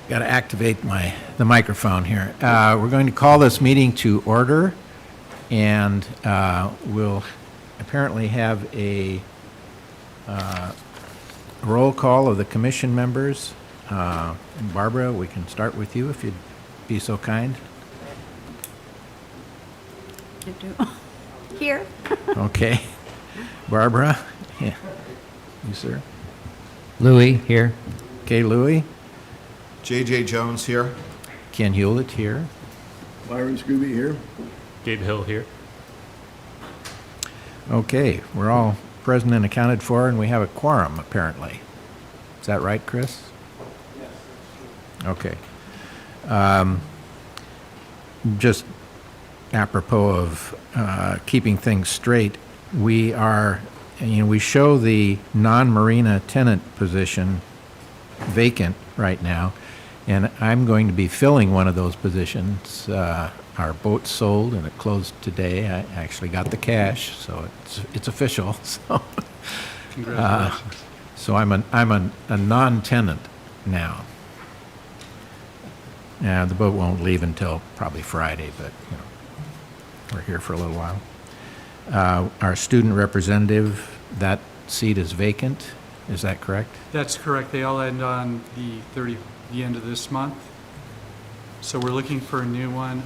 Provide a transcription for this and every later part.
Got to activate the microphone here. We're going to call this meeting to order, and we'll apparently have a roll call of the commission members. And Barbara, we can start with you if you'd be so kind. Here. Okay. Barbara? Yeah. You, sir? Louis here. Okay, Louis. J.J. Jones here. Ken Hewlett here. Byron Scooby here. Gabe Hill here. Okay, we're all present and accounted for, and we have a quorum, apparently. Is that right, Chris? Yes. Okay. Just apropos of keeping things straight, we show the non-Marina tenant position vacant right now, and I'm going to be filling one of those positions. Our boat sold and it closed today. I actually got the cash, so it's official. So, Congratulations. so I'm a non-tenant now. Yeah, the boat won't leave until probably Friday, but we're here for a little while. Our student representative, that seat is vacant. Is that correct? That's correct. They all end on the end of this month. So we're looking for a new one.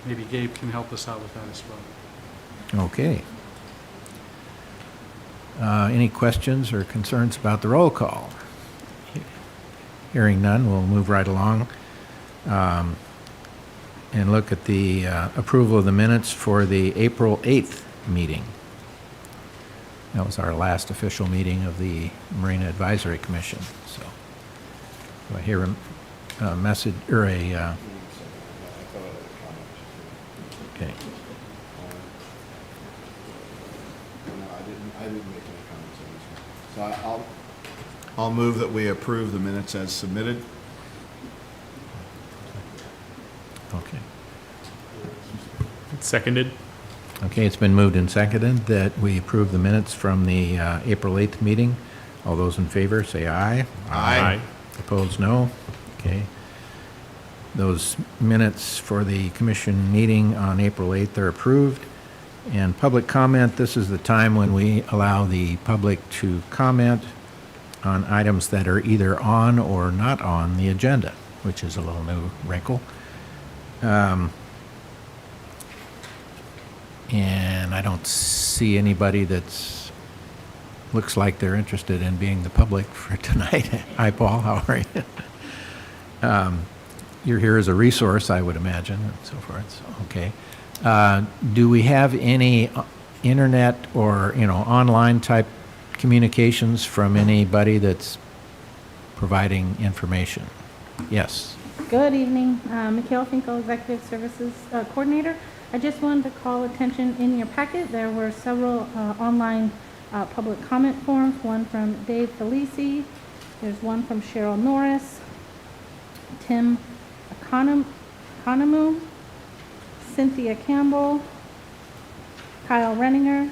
Maybe Gabe can help us out with that as well. Okay. Any questions or concerns about the roll call? Hearing none, we'll move right along and look at the approval of the minutes for the April 8th meeting. That was our last official meeting of the Marina Advisory Commission. So, do I hear a message or a? Okay. No, I didn't make any comments on this one. So I'll move that we approve the minutes as submitted. Okay. Seconded. Okay, it's been moved and seconded that we approve the minutes from the April 8th meeting. All those in favor say aye. Aye. Opposed, no. Okay. Those minutes for the commission meeting on April 8th are approved. And public comment, this is the time when we allow the public to comment on items that are either on or not on the agenda, which is a little new wrinkle. And I don't see anybody that's looks like they're interested in being the public for tonight. Hi, Paul. How are you? You're here as a resource, I would imagine, and so forth. So, okay. Do we have any internet or online type communications from anybody that's providing information? Yes. Good evening. Mikhail Finkel, Executive Services Coordinator. I just wanted to call attention in your packet. There were several online public comment forms, one from Dave Felici. There's one from Cheryl Norris, Tim Economou, Cynthia Campbell, Kyle Renninger.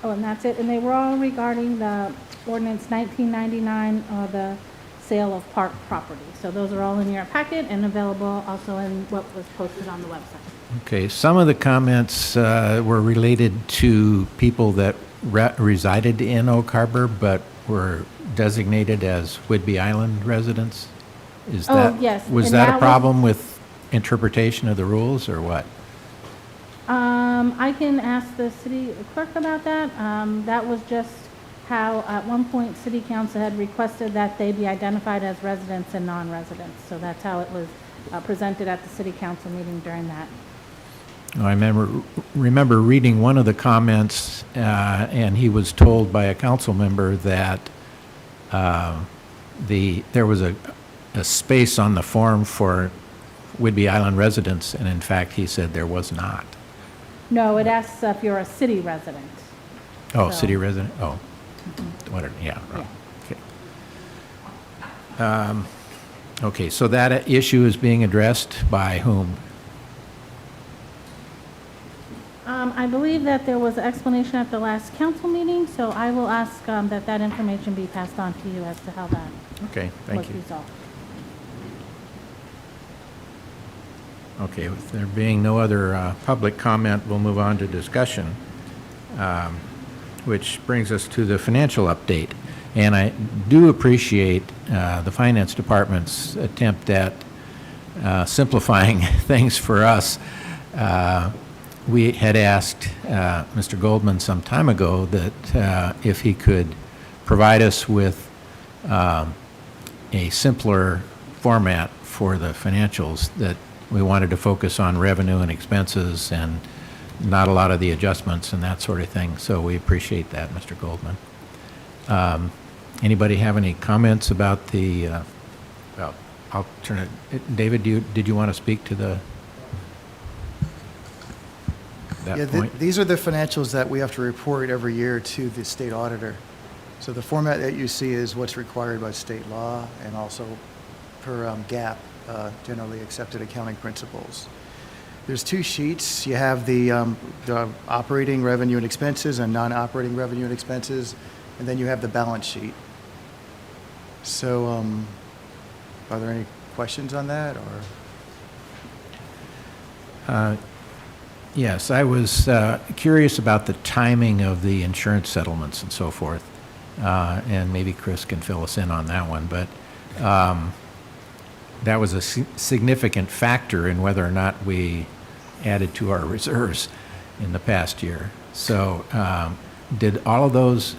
And that's it. And they were all regarding the ordinance 1999, the sale of park property. So those are all in your packet and available also in what was posted on the website. Okay, some of the comments were related to people that resided in Oak Harbor but were designated as Whidbey Island residents. Is that, yes. Was And that a problem with interpretation of the rules or what? I can ask the city clerk about that. That was just how at one point City Council had requested that they be identified as residents and non-residents. So that's how it was presented at the City Council meeting during that. I remember reading one of the comments, and he was told by a council member that there was a space on the form for Whidbey Island residents, and in fact, he said there was not. No, it asks if you're a city resident. Oh, So- city resident? Oh, whatever, yeah. Okay. Okay, so that issue is being addressed by whom? I believe that there was an explanation at the last council meeting, so I will ask that information be passed on to you as to how that Okay, thank was you. resolved. Okay, with there being no other public comment, we'll move on to discussion, which brings us to the financial update. And I do appreciate the Finance Department's attempt at simplifying things for us. We had asked Mr. Goldman some time ago that if he could provide us with a simpler format for the financials, that we wanted to focus on revenue and expenses and not a lot of the adjustments and that sort of thing. So we appreciate that, Mr. Goldman. Anybody have any comments about the, well, I'll turn it, David, did you want to speak to that point? These are the financials that we have to report every year to the state auditor. So the format that you see is what's required by state law and also per GAAP, generally accepted accounting principles. There's two sheets. You have the operating revenue and expenses and non-operating revenue and expenses, and then you have the balance sheet. So are there any questions on that, or? Yes, I was curious about the timing of the insurance settlements and so forth, and maybe Chris can fill us in on that one, but that was a significant factor in whether or not we added to our reserves in the past year. So did all of those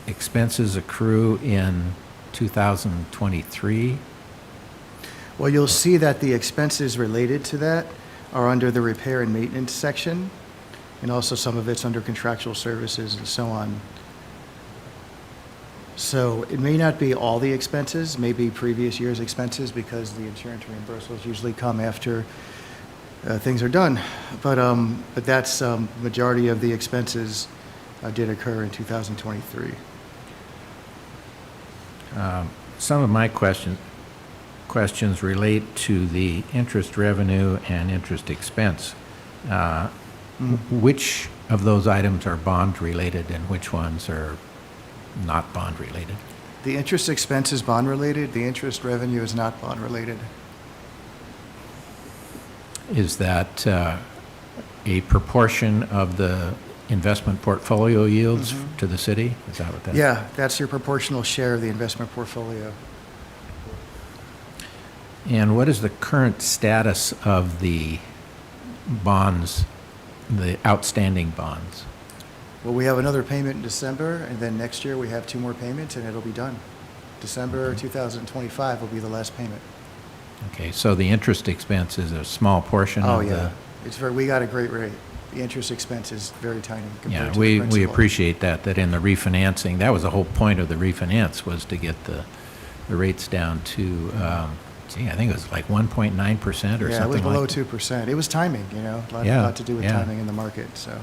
expenses accrue in 2023? Well, you'll see that the expenses related to that are under the repair and maintenance section, and also some of it's under contractual services and so on. So it may not be all the expenses, maybe previous year's expenses, because the insurance reimbursables usually come after things are done. But that's majority of the expenses did occur in 2023. Some of my questions relate to the interest revenue and interest expense. Which of those items are bond related and which ones are not bond related? The interest expense is bond related. The interest revenue is not bond related. Is that a proportion of the investment portfolio yields to the city? Is that what that is? Yeah, that's your proportional share of the investment portfolio. And what is the current status of the bonds, the outstanding bonds? Well, we have another payment in December, and then next year we have 2 more payments, and it'll be done. December 2025 will be the last payment. Okay, so the interest expense is a small portion Oh, of yeah. We got a great rate. The interest expense is very tiny compared Yeah, to the we principal. appreciate that in the refinancing, that was the whole point of the refinance, was to get the rates down to, I think it was like 1.9% or something like that. Yeah, it was below 2%. It was timing, a lot to do with timing in the market, so.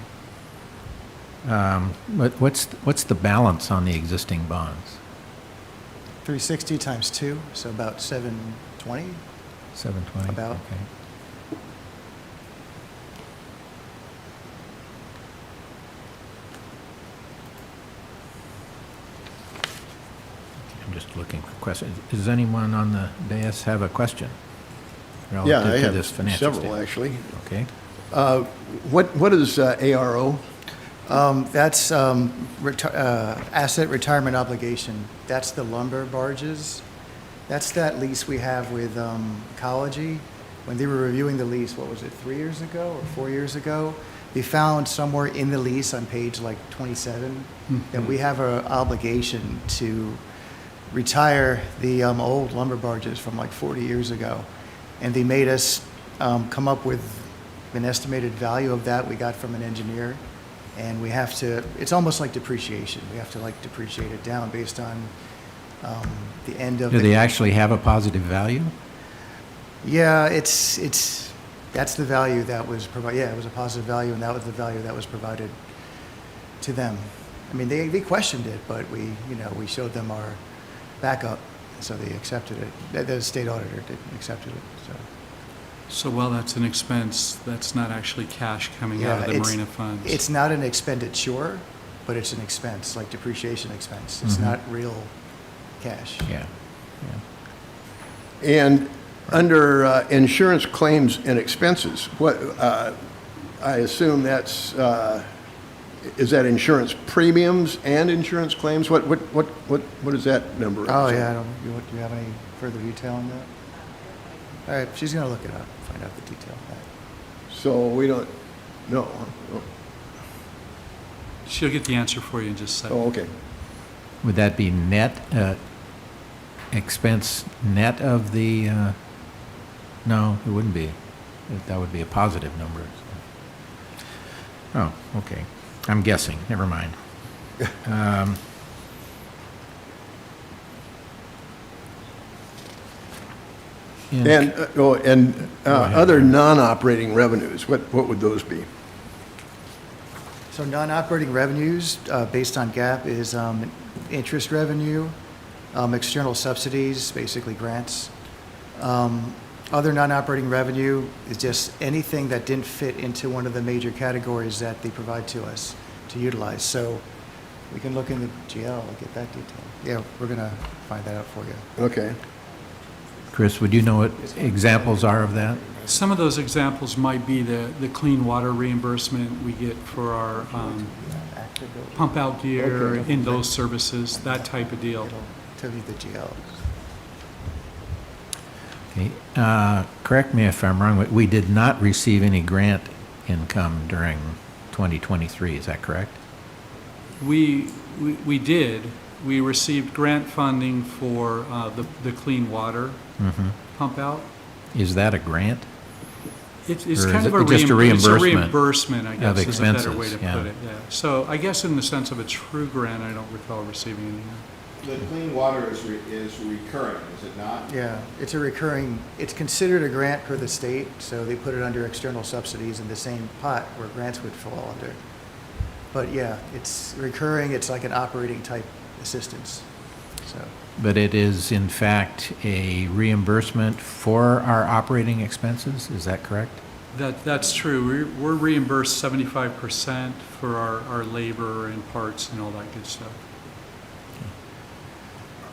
But what's the balance on the existing bonds? 360 times 2, so about 720. 720? About. Okay. I'm just looking for questions. Does anyone on the dais have a question Yeah, I relative to have this financial several, statement? actually. Okay. What is ARO? That's asset retirement obligation. That's the lumber barges. That's that lease we have with Ecology. When they were reviewing the lease, what was it, 3 years ago or 4 years ago? They found somewhere in the lease on page like 27 that we have an obligation to retire the old lumber barges from like 40 years ago. And they made us come up with an estimated value of that we got from an engineer. And we have to, it's almost like depreciation. We have to like depreciate it down based on the end of Do the. they actually have a positive value? Yeah, that's the value that was provided. Yeah, it was a positive value, and that was the value that was provided to them. I mean, they questioned it, but we showed them our backup, so they accepted it. The state auditor accepted it, so. So while that's an expense, that's not actually cash coming out of the Marina funds? It's not an expenditure, but it's an expense, like depreciation expense. It's not real cash. Yeah. And under insurance claims and expenses, what, I assume that's, is that insurance premiums and insurance claims? What is that number? Oh, represent? yeah, I don't, do you have any further detail on that? All right, she's gonna look it up, find out the detail of that. So we don't, no. She'll get the answer for you in just a second. Oh, okay. Would that be net, expense net of the, no, it wouldn't be. That would be a positive number. Oh, okay. I'm guessing, never mind. And, ahead. other non-operating revenues, what would those be? So non-operating revenues, based on GAAP, is interest revenue, external subsidies, basically grants. Other non-operating revenue is just anything that didn't fit into one of the major categories that they provide to us to utilize. So we can look in the GL and get that detail. Yeah, we're going to find that out for you. Okay. Chris, would you know what examples are of that? Some of those examples might be the clean water reimbursement we get for our pump out gear Okay. in those services, that type of deal. It'll tell you the GL. Okay. Correct me if I'm wrong, but we did not receive any grant income during 2023, is that correct? We did. We received grant funding for the clean water Mm-hmm. pump out. Is that a grant? It's Or is kind of it just a it's a reimbursement reimbursement, I of guess, is a better way expenses, to yeah. put it, yeah. So I guess in the sense of a true grant, I don't recall receiving any. The clean water is recurring, is it not? Yeah, it's a recurring, it's considered a grant per the state, so they put it under external subsidies in the same pot where grants would fall under. But yeah, it's recurring, it's like an operating type assistance, so. But it is in fact a reimbursement for our operating expenses, is that correct? That's true. We're reimbursed 75% for our labor and parts and all that good stuff.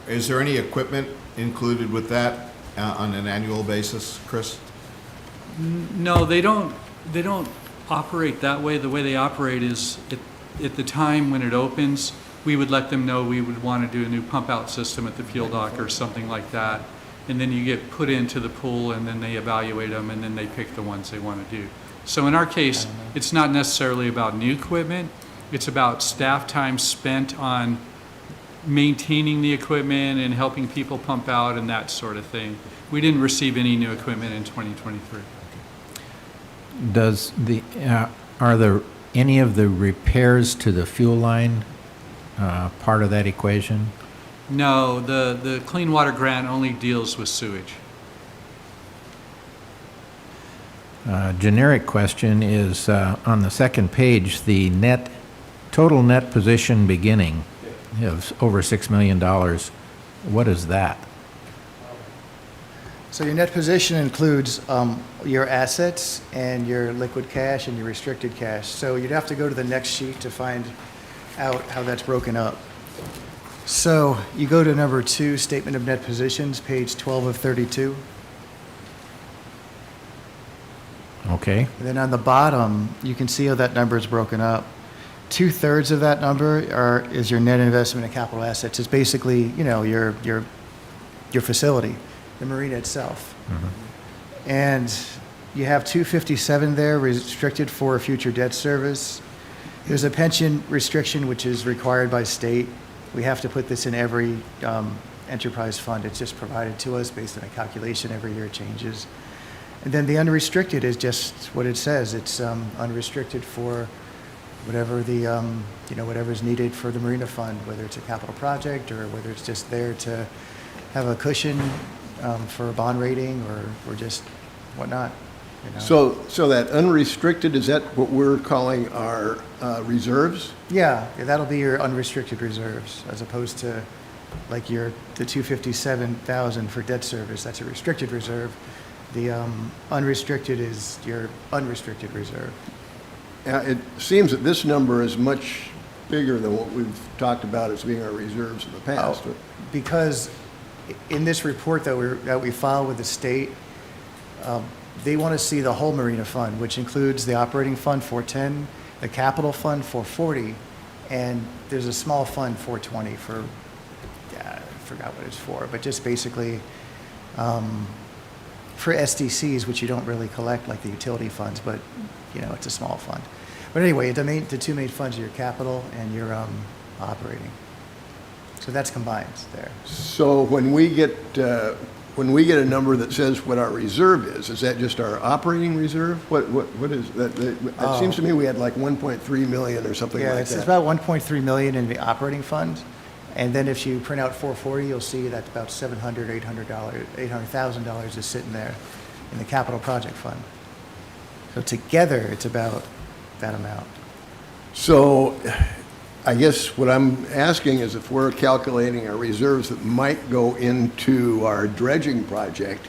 Is there any equipment included with that on an annual basis, Chris? No, they don't operate that way. The way they operate is at the time when it opens, we would let them know we would want to do a new pump out system at the fuel dock or something like that. And then you get put into the pool and then they evaluate them and then they pick the ones they want to do. So in our case, it's not necessarily about new equipment. It's about staff time spent on maintaining the equipment and helping people pump out and that sort of thing. We didn't receive any new equipment in 2023. Does are there any of the repairs to the fuel line part of that equation? No, the clean water grant only deals with sewage. Generic question is on the second page, the total net position beginning of over $6 million. What is that? So your net position includes your assets and your liquid cash and your restricted cash. So you'd have to go to the next sheet to find out how that's broken up. So you go to number 2, Statement of Net Positions, page 12 of 32. Okay. And then on the bottom, you can see how that number is broken up. 2/3 of that number is your net investment in capital assets. It's basically, your facility, the marina itself. Mm-hmm. And you have 257 there restricted for future debt service. There's a pension restriction which is required by state. We have to put this in every enterprise fund. It's just provided to us based on a calculation. Every year it changes. And then the unrestricted is just what it says. It's unrestricted for whatever whatever's needed for the Marina Fund, whether it's a capital project or whether it's just there to have a cushion for a bond rating or just whatnot. So that unrestricted, is that what we're calling our reserves? Yeah, that'll be your unrestricted reserves as opposed to like the 257,000 for debt service. That's a restricted reserve. The unrestricted is your unrestricted reserve. It seems that this number is much bigger than what we've talked about as being our reserves in the past. Because in this report that we filed with the state, they want to see the whole Marina fund, which includes the operating fund 410, the capital fund 440, and there's a small fund 420 for, I forgot what it's for, but just basically for SDCs, which you don't really collect like the utility funds, but it's a small fund. But anyway, the two main funds are your capital and your operating. So that's combined there. So when we get a number that says what our reserve is that just our operating reserve? What is that? It seems to me we had like 1.3 million or something like that. It's about 1.3 million in the operating fund. And then if you print out 440, you'll see that about $800,000 is sitting there in the capital project fund. So together, it's about that amount. So I guess what I'm asking is if we're calculating our reserves that might go into our dredging project,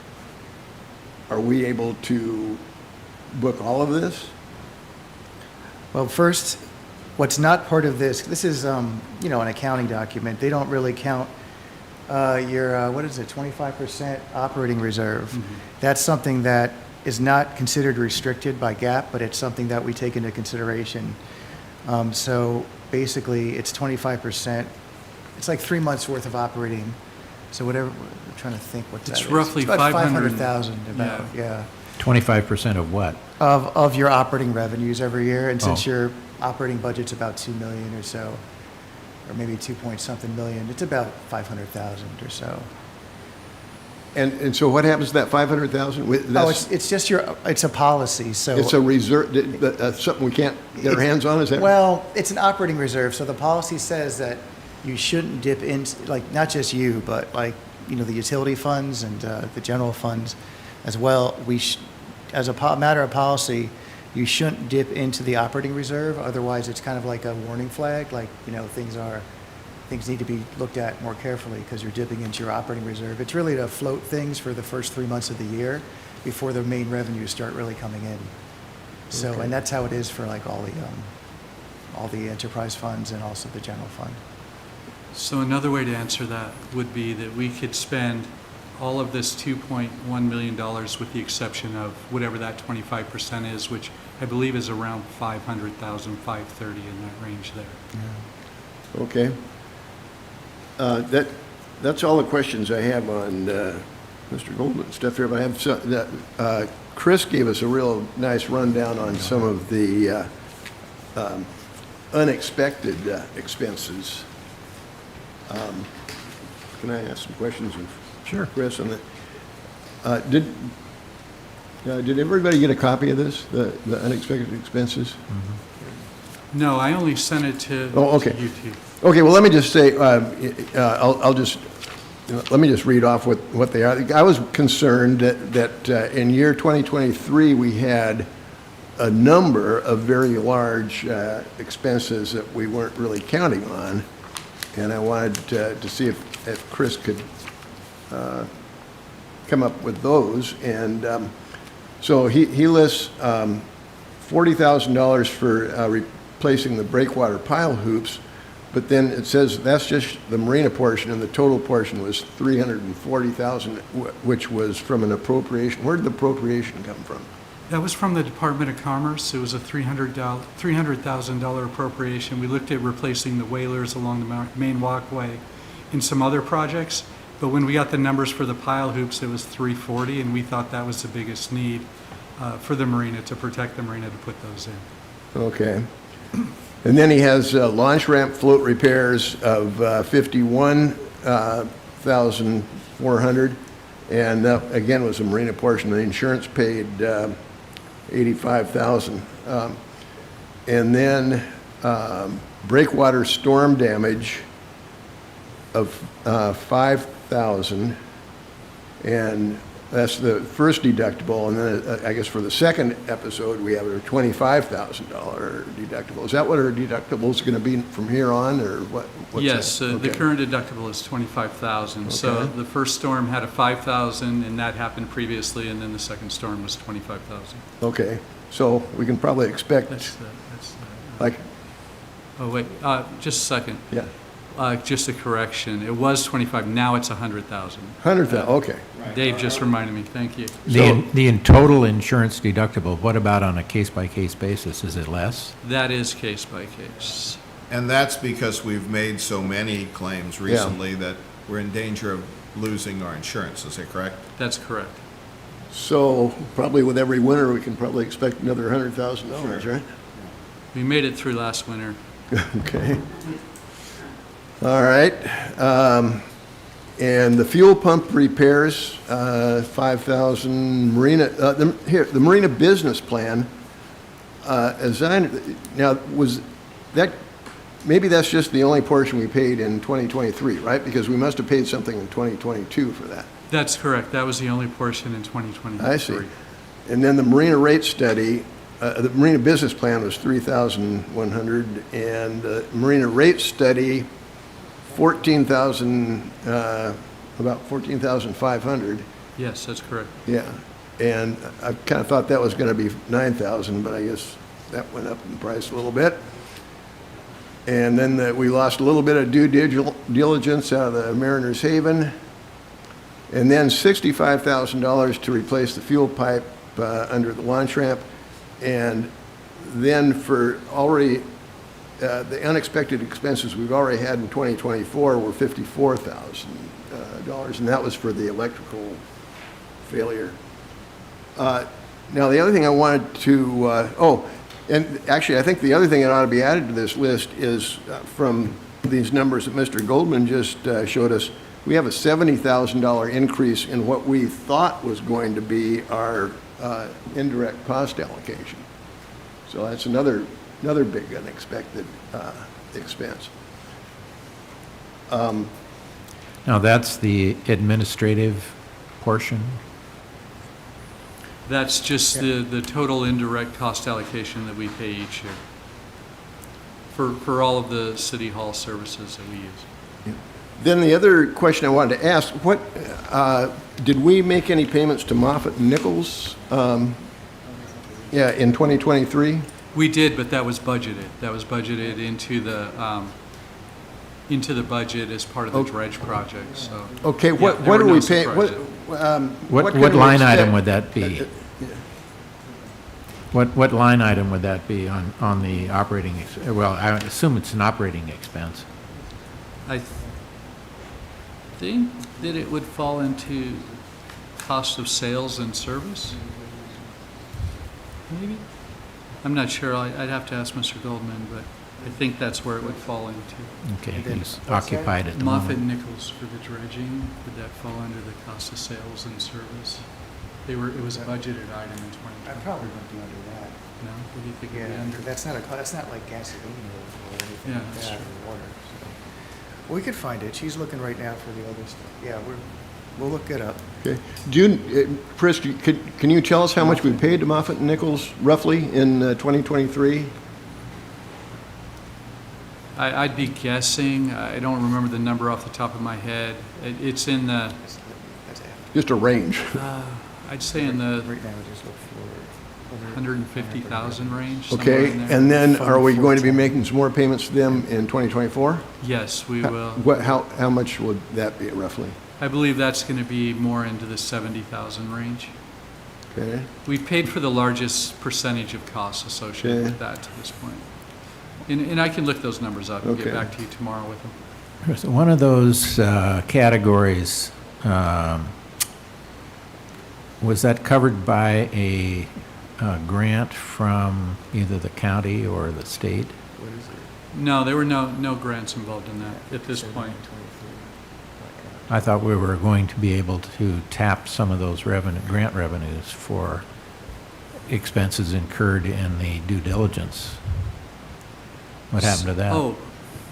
are we able to book all of this? Well, first, what's not part of this is, an accounting document. They don't really count your, 25% operating reserve. Mm-hmm. That's something that is not considered restricted by GAAP, but it's something that we take into consideration. So basically, it's 25%. It's like 3 months worth of operating. So whatever, I'm trying to think what that is. It's roughly about 500. 500,000 about, yeah. 25% of what? Of your operating revenues every year. And since Oh. your operating budget's about 2 million or so, or maybe 2 point something million, it's about 500,000 or so. And so what happens to that 500,000? It's just it's a policy, so. It's a reserve, something we can't get our hands on, is that? Well, it's an operating reserve, so the policy says that you shouldn't dip into, like, not just you, but like, the utility funds and the general funds as well. As a matter of policy, you shouldn't dip into the operating reserve, otherwise it's kind of like a warning flag, like, things need to be looked at more carefully because you're dipping into your operating reserve. It's really to float things for the first 3 months of the year before the main revenues start really coming in. So, Okay. and that's how it is for like all the enterprise funds and also the general fund. So another way to answer that would be that we could spend all of this $2.1 million with the exception of whatever that 25% is, which I believe is around 500,000, 530 in that range there. Okay. That's all the questions I have on Mr. Goldman's stuff here, but I have Chris gave us a real nice rundown on some of the unexpected expenses. Can I ask some questions of Sure. Chris on that? Did everybody get a copy of this, the unexpected expenses? No, I only sent it to Oh, okay. to you two. Okay, well, let me just say, let me just read off what they are. I was concerned that in year 2023, we had a number of very large expenses that we weren't really counting on, and I wanted to see if Chris could come up with those. And so he lists $40,000 for replacing the breakwater pile hoops, but then it says that's just the marina portion, and the total portion was $340,000, which was from an appropriation. Where did the appropriation come from? That was from the Department of Commerce. It was a $300,000 appropriation. We looked at replacing the whalers along the main walkway in some other projects, but when we got the numbers for the pile hoops, it was $340,000, and we thought that was the biggest need for the marina, to protect the marina, to put those in. Okay. And then he has launch ramp float repairs of $51,400, and that again was a marina portion. The insurance paid $85,000, and then breakwater storm damage of $5,000, and that's the first deductible. And then I guess for the second episode, we have a $25,000 deductible. Is that what our deductible is going to be from here on, or what? What's Yes, that? the Okay. current deductible is $25,000. So Okay. the first storm had a $5,000, and that happened previously, and then the second storm was $25,000. Okay, so we can probably expect, That's the, like, oh, wait, just a second. yeah, Just a correction. It was 25, now it's 100,000. 100,000, okay. Dave just reminded me, thank you. The in total insurance deductible, what about on a case-by-case basis? Is it less? That is case by case. And that's because we've made so many claims recently that we're in danger of losing our insurance, is that correct? That's correct. So probably with every winter, we can probably expect another $100,000, right? We made it through last winter. Okay. All right. And the fuel pump repairs, 5,000 Marina, the Marina business plan, now, was that, maybe that's just the only portion we paid in 2023, right? Because we must have paid something in 2022 for that. That's correct. That was the only portion in 2023. I see. And then the Marina rate study, the Marina business plan was 3,100, and the Marina rate study, 14,000, about 14,500. Yes, that's correct. Yeah, and I kind of thought that was going to be 9,000, but I guess that went up in price a little bit. And then we lost a little bit of due diligence out of the Mariners Haven. And then $65,000 to replace the fuel pipe under the launch ramp. And then for already, the unexpected expenses we've already had in 2024 were $54,000, and that was for the electrical failure. Now, the other thing I wanted to, and actually, I think the other thing that ought to be added to this list is from these numbers that Mr. Goldman just showed us, we have a $70,000 increase in what we thought was going to be our indirect cost allocation. So that's another big unexpected expense. Now, that's the administrative portion? That's just the total indirect cost allocation that we pay each year for all of the city hall services that we use. Then the other question I wanted to ask, did we make any payments to Moffett and Nichols in 2023? We did, but that was budgeted. That was budgeted into the budget as part of the dredge project, so. Okay, yeah, what there are were no we paying? surprises. What can we line item expect? would that be? What line item would that be on the operating, well, I assume it's an operating expense. I think that it would fall into cost of sales and service, maybe? I'm not sure. I'd have to ask Mr. Goldman, but I think that's where it would fall into. Okay, And then he's what's that? occupied at the Moffett moment. Nichols for the dredging, would that fall under the cost of sales and service? It was a budgeted item in 2020. I probably wouldn't be under that. No? What do you think it would be Yeah, under? that's not that's not like gasoline or anything Yeah, like that's that, true. or water. So. We could find it. She's looking right now for the other stuff. Yeah, we'll look it up. Okay. Chris, can you tell us how much we paid to Moffett and Nichols roughly in 2023? I'd be guessing. I don't remember the number off the top of my head. It's in the, That's after. Just a range. I'd say in the Right now, just look for 150,000 range. somewhere Okay, in there. and then are we going to be making some more payments to them in 2024? Yes, we will. How much would that be roughly? I believe that's going to be more into the 70,000 range. Okay. We've paid for the largest percentage of costs associated Okay. with that to this point. And I can look those numbers up and Okay. get back to you tomorrow with them. So one of those categories, was that covered by a grant from either the county or the state? What is it? No, there were no grants involved in that at this point. 23. I thought we were going to be able to tap some of those grant revenues for expenses incurred in the due diligence. What happened to that? Oh,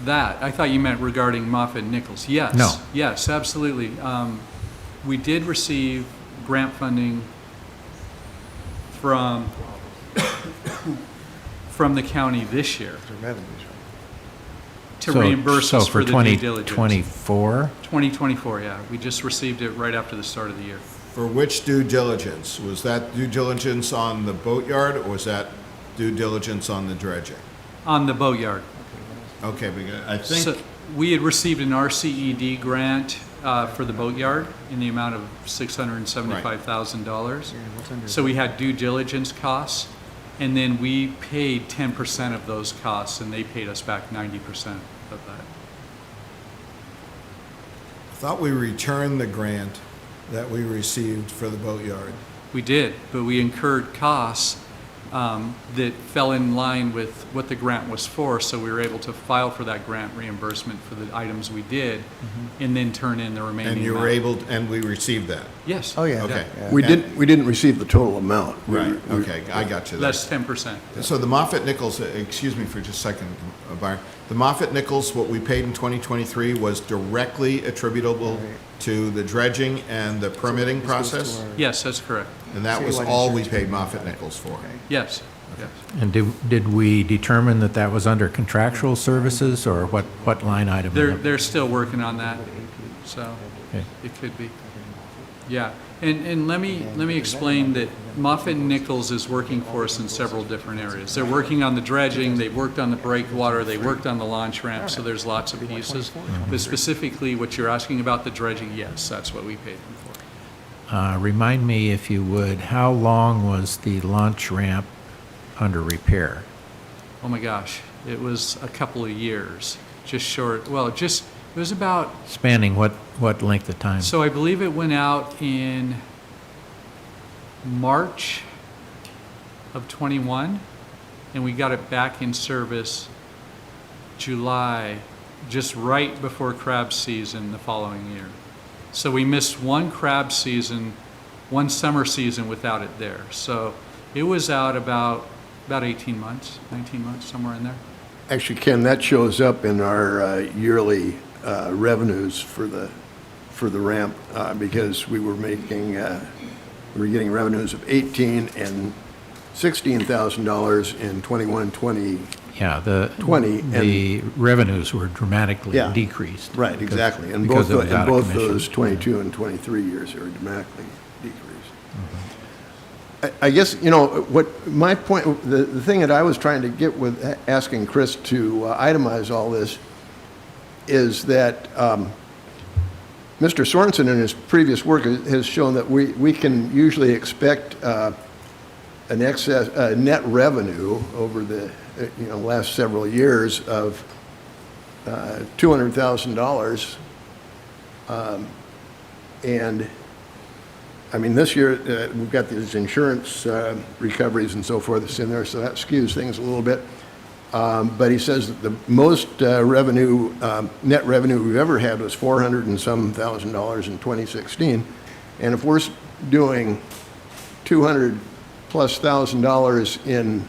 that. I thought you meant regarding Moffett Nichols. Yes. No. Yes, absolutely. We did receive grant funding from the county this year The revenues, right? to reimburse us for the due diligence. 2024? 2024, yeah. We just received it right after the start of the year. For which due diligence? Was that due diligence on the boatyard, or was that due diligence on the dredging? On the boatyard. Okay, because I So- think we had received an RCED grant for the boatyard in the amount of $675,000. So we had due diligence costs, and then we paid 10% of those costs, and they paid us back 90% of that. I thought we returned the grant that we received for the boatyard. We did, but we incurred costs that fell in line with what the grant was for, so we were able to file for that grant reimbursement for the items we did, and then turn in the remaining And you were amount. able, and we received that? Yes. Oh, yeah. Okay. Yeah. We didn't receive the total amount. Right, okay, I got you there. That's 10%. So the Moffett Nichols, excuse me for just a second, Byron. The Moffett Nichols, what we paid in 2023 was directly attributable to the dredging and the permitting process? Yes, that's correct. And that was all we paid Moffett Nichols for? Yes, yes. And did we determine that that was under contractual services, or what line item? They're still working on that, so Okay. it could be. Yeah, and let me explain that Moffett Nichols is working for us in several different areas. They're working on the dredging, they've worked on the breakwater, they worked on the launch ramp, so there's lots of pieces. But specifically, what you're asking about, the dredging, yes, that's what we paid them for. Remind me, if you would, how long was the launch ramp under repair? Oh my gosh, it was a couple of years, just short, well, it was about, Spanning what length of time? so I believe it went out in March of '21, and we got it back in service July, just right before crab season the following year. So we missed one crab season, one summer season without it there. So it was out about 18 months, 19 months, somewhere in there. Actually, Ken, that shows up in our yearly revenues for the ramp, because we were getting revenues of $18,000 and $16,000 in 21-20. Yeah, the 20, the revenues were dramatically Yeah. decreased. Right, because- exactly. And because both, it was out of commission. those 22 and 23 years are dramatically decreased. I guess, what my point, the thing that I was trying to get with asking Chris to itemize all this is that Mr. Sorensen in his previous work has shown that we can usually expect an excess net revenue over the last several years of $200,000, and I mean this year we've got these insurance recoveries and so forth that's in there, so that skews things a little bit. But he says that the most net revenue we've ever had was $400 and some thousand in 2016, and if we're doing $200+ thousand in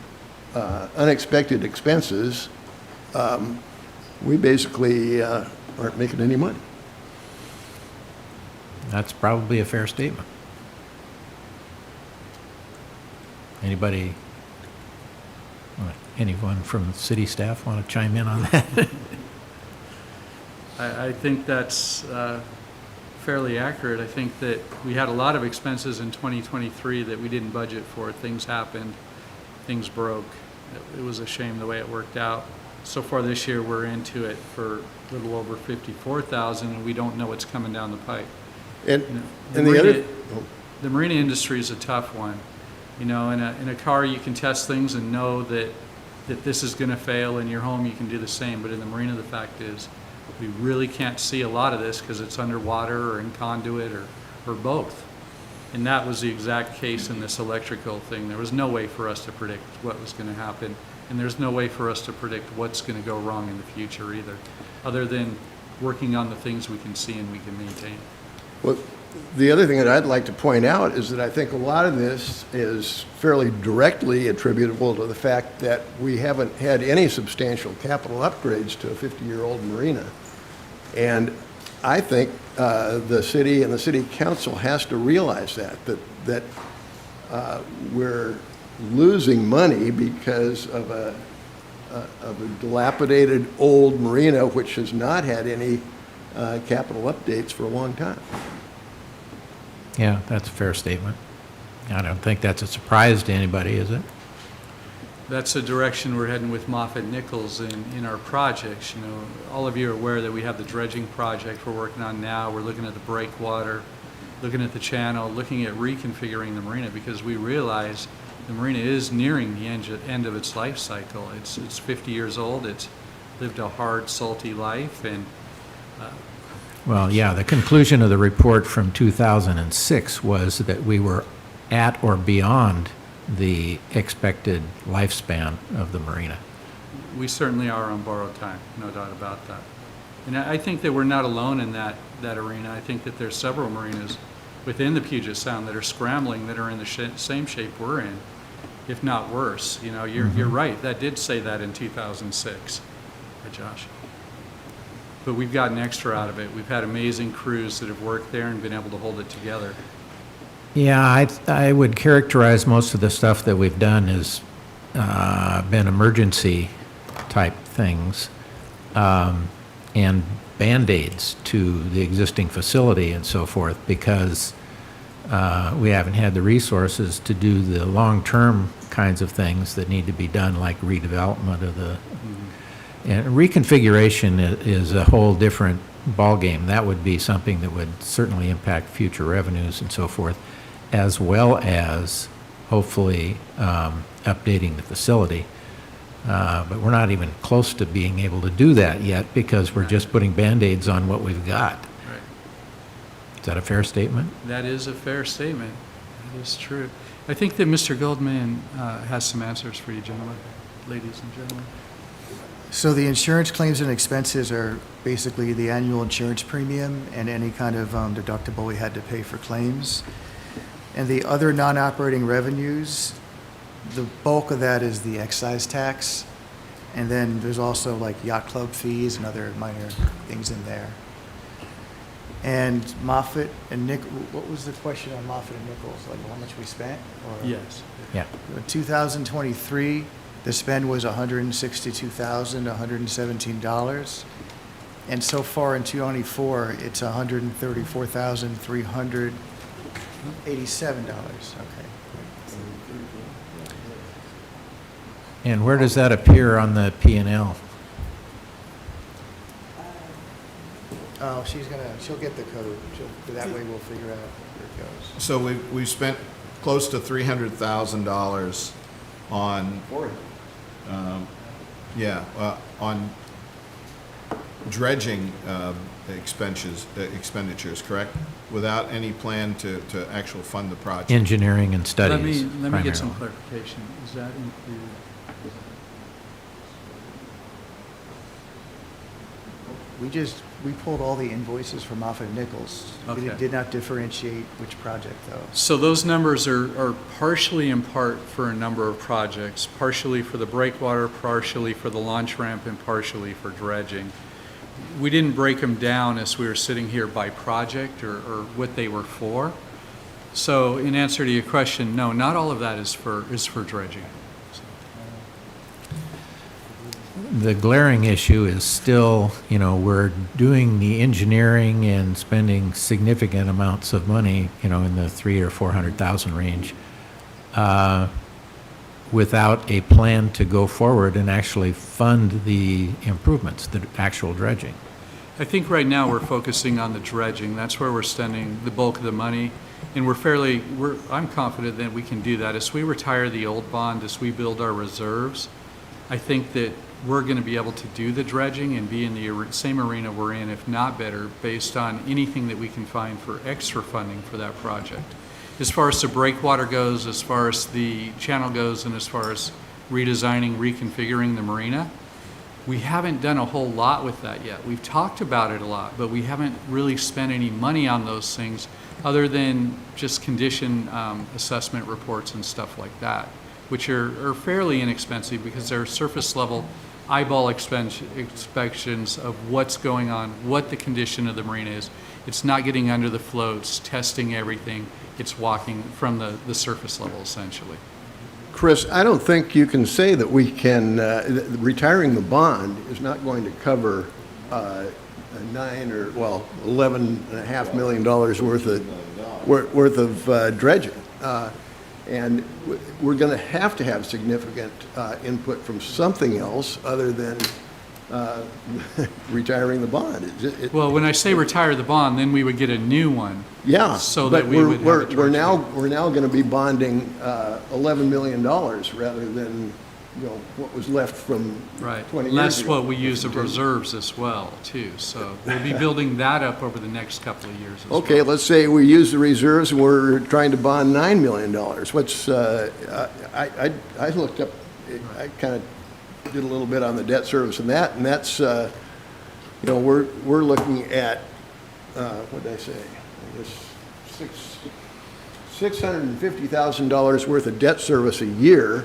unexpected expenses, we basically aren't making any money. That's probably a fair statement. Anyone from city staff want to chime in on that? I think that's fairly accurate. I think that we had a lot of expenses in 2023 that we didn't budget for. Things happened, things broke. It was a shame the way it worked out. So far this year, we're into it for a little over 54,000, and we don't know what's coming down the pipe. And, The and the other, marina- The marina industry is a tough one. In a car, you can test things and know that this is going to fail. In your home, you can do the same. But in the marina, the fact is, we really can't see a lot of this because it's underwater or in conduit or both. And that was the exact case in this electrical thing. There was no way for us to predict what was going to happen, and there's no way for us to predict what's going to go wrong in the future either, other than working on the things we can see and we can maintain. well, the other thing that I'd like to point out is that I think a lot of this is fairly directly attributable to the fact that we haven't had any substantial capital upgrades to a 50-year-old marina. And I think the city and the city council has to realize that we're losing money because of a dilapidated old marina which has not had any capital updates for a long time. Yeah, that's a fair statement. I don't think that's a surprise to anybody, is it? That's the direction we're heading with Moffett Nichols in our projects. You know, all of you are aware that we have the dredging project we're working on now. We're looking at the breakwater, looking at the channel, looking at reconfiguring the marina, because we realize the marina is nearing the end of its life cycle. It's 50 years old. It's lived a hard, salty life, and Well, yeah, the conclusion of the report from 2006 was that we were at or beyond the expected lifespan of the marina. we certainly are on borrowed time, no doubt about that. And I think that we're not alone in that arena. I think that there's several marinas within the Puget Sound that are scrambling, that are in the same shape we're in, if not worse. You know, you're right. That did say that in 2006, Josh. But we've gotten extra out of it. We've had amazing crews that have worked there and been able to hold it together. Yeah, I would characterize most of the stuff that we've done as been emergency type things, and Band-Aids to the existing facility and so forth, because we haven't had the resources to do the long-term kinds of things that need to be done, like redevelopment of the, and reconfiguration is a whole different ballgame. That would be something that would certainly impact future revenues and so forth, as well as hopefully updating the facility. But we're not even close to being able to do that yet, because we're just putting Band-Aids on what we've got. Right. Is that a fair statement? That is a fair statement. That is true. I think that Mr. Goldman has some answers for you, gentlemen, ladies and gentlemen. So the insurance claims and expenses are basically the annual insurance premium and any kind of deductible we had to pay for claims. And the other non-operating revenues, the bulk of that is the excise tax. And then there's also like yacht club fees and other minor things in there. And Moffett and what was the question on Moffett and Nichols? Like how much we spent? Or Yes. Yeah. In 2023, the spend was $162,117. And so far in 2024, it's $134,387. Okay. And where does that appear on the P&L? Oh, she'll get the code. That way we'll figure out where it goes. So we've spent close to $300,000 on, on dredging expenditures, correct? Without any plan to actual fund the project. Engineering and studies. Let me get some primarily. clarification. Is that include? We pulled all the invoices from Moffett and Nichols. We Okay. did not differentiate which project though. So those numbers are partially in part for a number of projects, partially for the breakwater, partially for the launch ramp, and partially for dredging. We didn't break them down as we were sitting here by project or what they were for. So in answer to your question, no, not all of that is for dredging. The glaring issue is still, we're doing the engineering and spending significant amounts of money, in the 300,000 or 400,000 range, without a plan to go forward and actually fund the improvements, the actual dredging. I think right now we're focusing on the dredging. That's where we're spending the bulk of the money. And I'm confident that we can do that. As we retire the old bond, as we build our reserves, I think that we're going to be able to do the dredging and be in the same arena we're in, if not better, based on anything that we can find for extra funding for that project. As far as the breakwater goes, as far as the channel goes, and as far as redesigning, reconfiguring the marina, we haven't done a whole lot with that yet. We've talked about it a lot, but we haven't really spent any money on those things other than just condition assessment reports and stuff like that, which are fairly inexpensive because they're surface level eyeball inspections of what's going on, what the condition of the marina is. It's not getting under the floats, testing everything. It's walking from the surface level, essentially. Chris, I don't think you can say that we can, retiring the bond is not going to cover $11.5 million worth of dredging. And we're going to have significant input from something else other than retiring the bond. Well, when I say retire the bond, then we would get a new one. Yeah, So but that we would have a we're charge. now going to be bonding $11 million rather than, what was left from Right. 20 And years that's ago. what we use of reserves as well, too. So we'll be building that up over the next couple of years as well. Okay, let's say we use the reserves and we're trying to bond $9 million. What's, I looked up, I kind of did a little bit on the debt service and that's, we're looking at, what did I say? I guess $650,000 worth of debt service a year,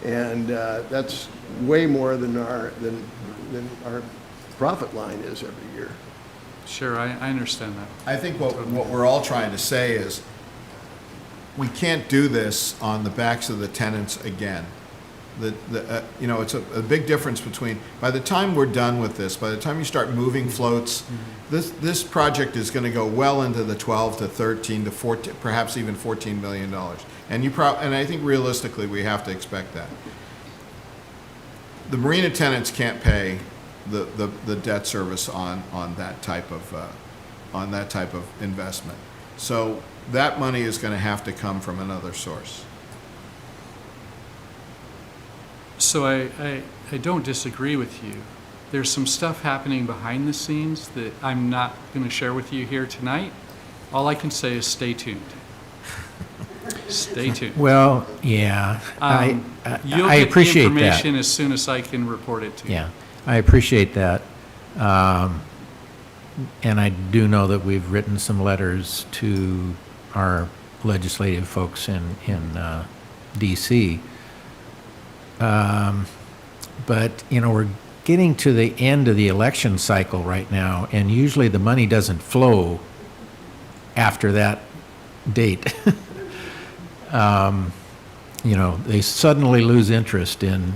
and that's way more than our profit line is every year. Sure, I understand that. I think what we're all trying to say is, we can't do this on the backs of the tenants again. It's a big difference between, by the time we're done with this, by the time you start moving floats, this project is going to go well into the 12 to 13 to 14, perhaps even $14 million. And I think realistically, we have to expect that. The marina tenants can't pay the debt service on that type of investment. So that money is going to have to come from another source. So I don't disagree with you. There's some stuff happening behind the scenes that I'm not going to share with you here tonight. All I can say is stay tuned. Stay tuned. Well, yeah, You'll I get appreciate the that. information as soon as I can report it to you. Yeah, I appreciate that. And I do know that we've written some letters to our legislative folks in DC. But, we're getting to the end of the election cycle right now, and usually the money doesn't flow after that date. They suddenly lose interest in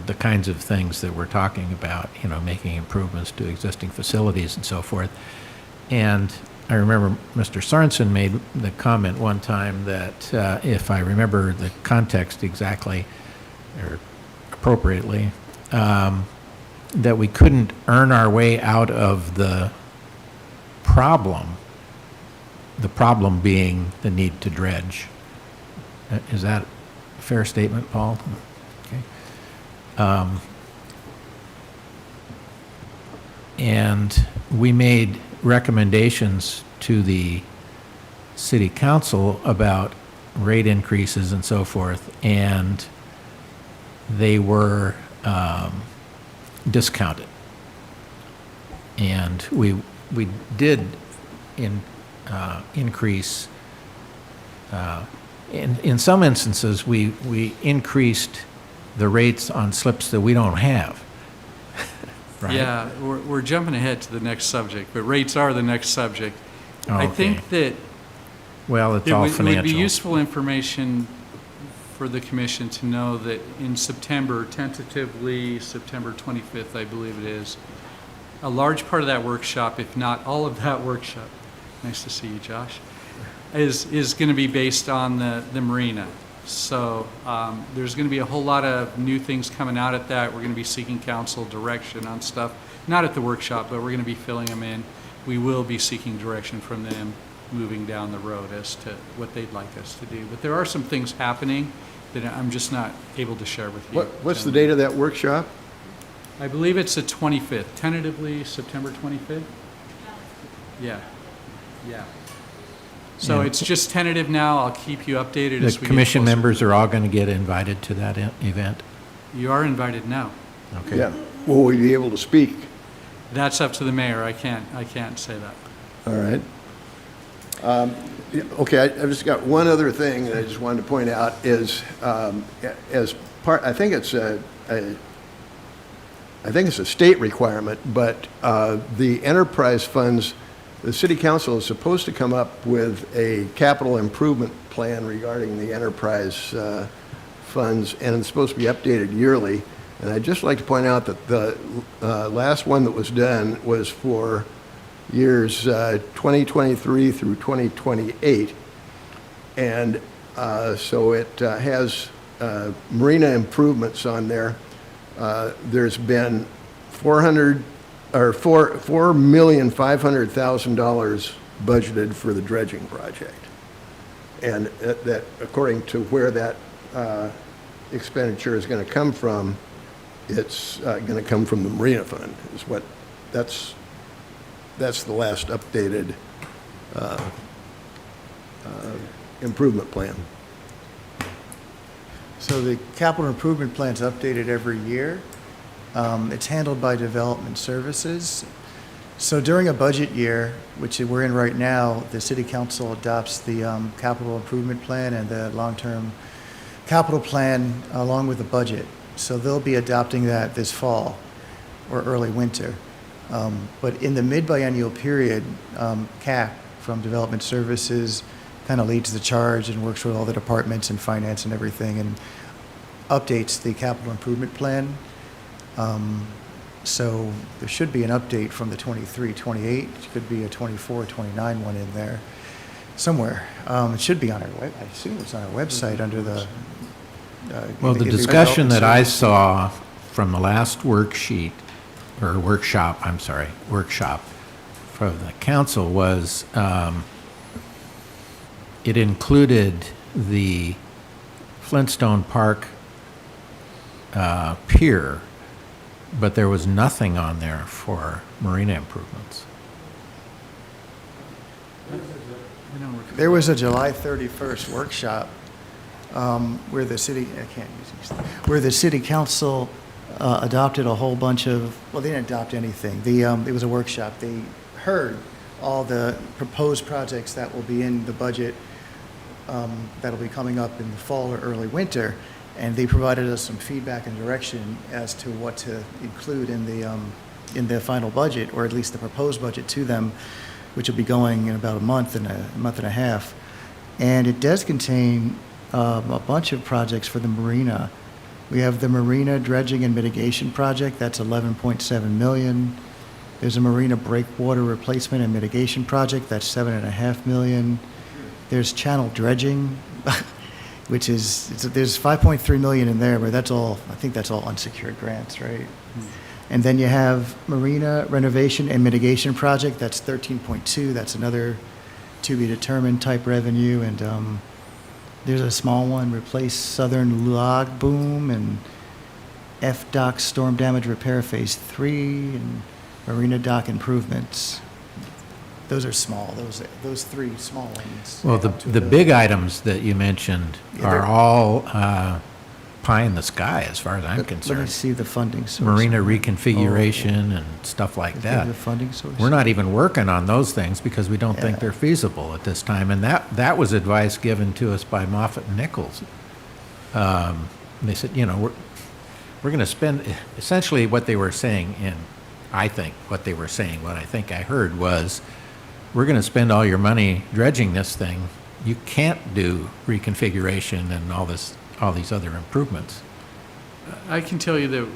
the kinds of things that we're talking about, making improvements to existing facilities and so forth. And I remember Mr. Sorensen made the comment one time that, if I remember the context exactly, or appropriately, that we couldn't earn our way out of the problem being the need to dredge. Is that a fair statement, Paul? Okay. And we made recommendations to the city council about rate increases and so forth, and they were discounted. And we did increase, in some instances, we increased the rates on slips that we don't have. Right? Yeah, we're jumping ahead to the next subject, but rates are the next subject. I think that Well, it's it all would financial. be useful information for the commission to know that in September, tentatively September 25th, I believe it is, a large part of that workshop, if not all of that workshop, nice to see you, Josh, is going to be based on the marina. So there's going to be a whole lot of new things coming out at that. We're going to be seeking council direction on stuff, not at the workshop, but we're going to be filling them in. We will be seeking direction from them moving down the road as to what they'd like us to do. But there are some things happening that I'm just not able to share with you. What's the date of that workshop? I believe it's the 25th, tentatively September 25th? Yeah, yeah. So And- it's just tentative now. I'll keep you updated The as we get commission closer. members are all going to get invited to that event? You are invited now. Okay. Yeah. Will we be able to speak? That's up to the mayor. I can't say that. All right. Okay, I've just got one other thing that I just wanted to point out is, as part, I think it's a state requirement, but the enterprise funds, the city council is supposed to come up with a capital improvement plan regarding the enterprise funds, and it's supposed to be updated yearly. And I'd just like to point out that the last one that was done was for years 2023 through 2028. And So it has marina improvements on there. There's been $4,500,000 budgeted for the dredging project. And that, according to where that expenditure is going to come from, it's going to come from the Marina Fund, is what, that's the last updated improvement plan. So the capital improvement plan's updated every year. It's handled by Development Services. So during a budget year, which we're in right now, the city council adopts the capital improvement plan and the long-term capital plan along with the budget. So they'll be adopting that this fall or early winter. But in the mid-biennial period, CAC from Development Services kind of leads the charge and works with all the departments and finance and everything and updates the capital improvement plan. So there should be an update from the 23, 28. It could be a 24, 29 one in there somewhere. It should be on our web. I assume it's on our website under the. Well, the in discussion that I Development saw from the last worksheet, or workshop for the council was, it included the Flintstone Park pier, but there was nothing on there for marina improvements. There was a July 31st workshop where the city, I can't use these, where the city council adopted a whole bunch of, well, they didn't adopt anything. It was a workshop. They heard all the proposed projects that will be in the budget that'll be coming up in the fall or early winter, and they provided us some feedback and direction as to what to include in the final budget, or at least the proposed budget to them, which will be going in about a month and a half. And it does contain a bunch of projects for the marina. We have the Marina Dredging and Mitigation Project, that's $11.7 million. There's a Marina Breakwater Replacement and Mitigation Project, that's $7.5 million. There's Channel Dredging, which is, there's $5.3 million in there, but that's all, I think that's all unsecured grants, right? And then you have Marina Renovation and Mitigation Project, that's 13.2, that's another to be determined type revenue. And there's a small one, Replace Southern Log Boom and FDOC Storm Damage Repair Phase 3 and Marina Dock Improvements. Those are small, those three small ones. Well, add up to the big items that you mentioned Yeah, are they're- all pie in the sky as far as I'm Let me concerned. see the funding source. Marina reconfiguration and stuff like Is that. there the funding source? We're not even working on those things because we don't think Yeah. they're feasible at this time. And that was advice given to us by Moffett and Nichols. They said, you know, we're going to spend, essentially what they were saying, and I think what they were saying, what I think I heard was, we're going to spend all your money dredging this thing. You can't do reconfiguration and all these other improvements. I can tell you that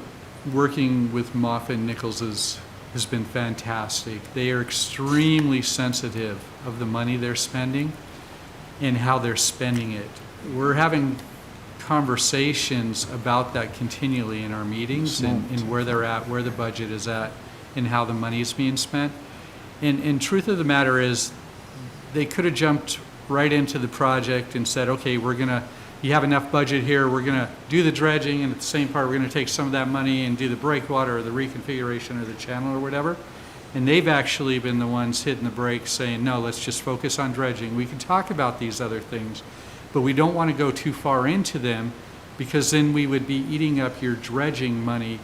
working with Moffett and Nichols has been fantastic. They are extremely sensitive of the money they're spending and how they're spending it. We're having conversations about that continually in our meetings and where they're at, where the budget is at, and how the money is being spent. And truth of the matter is, they could have jumped right into the project and said, okay, you have enough budget here, we're gonna do the dredging, and at the same part, we're gonna take some of that money and do the breakwater or the reconfiguration or the channel or whatever. And they've actually been the ones hitting the brakes saying, no, let's just focus on dredging. We can talk about these other things, but we don't want to go too far into them, because then we would be eating up your dredging money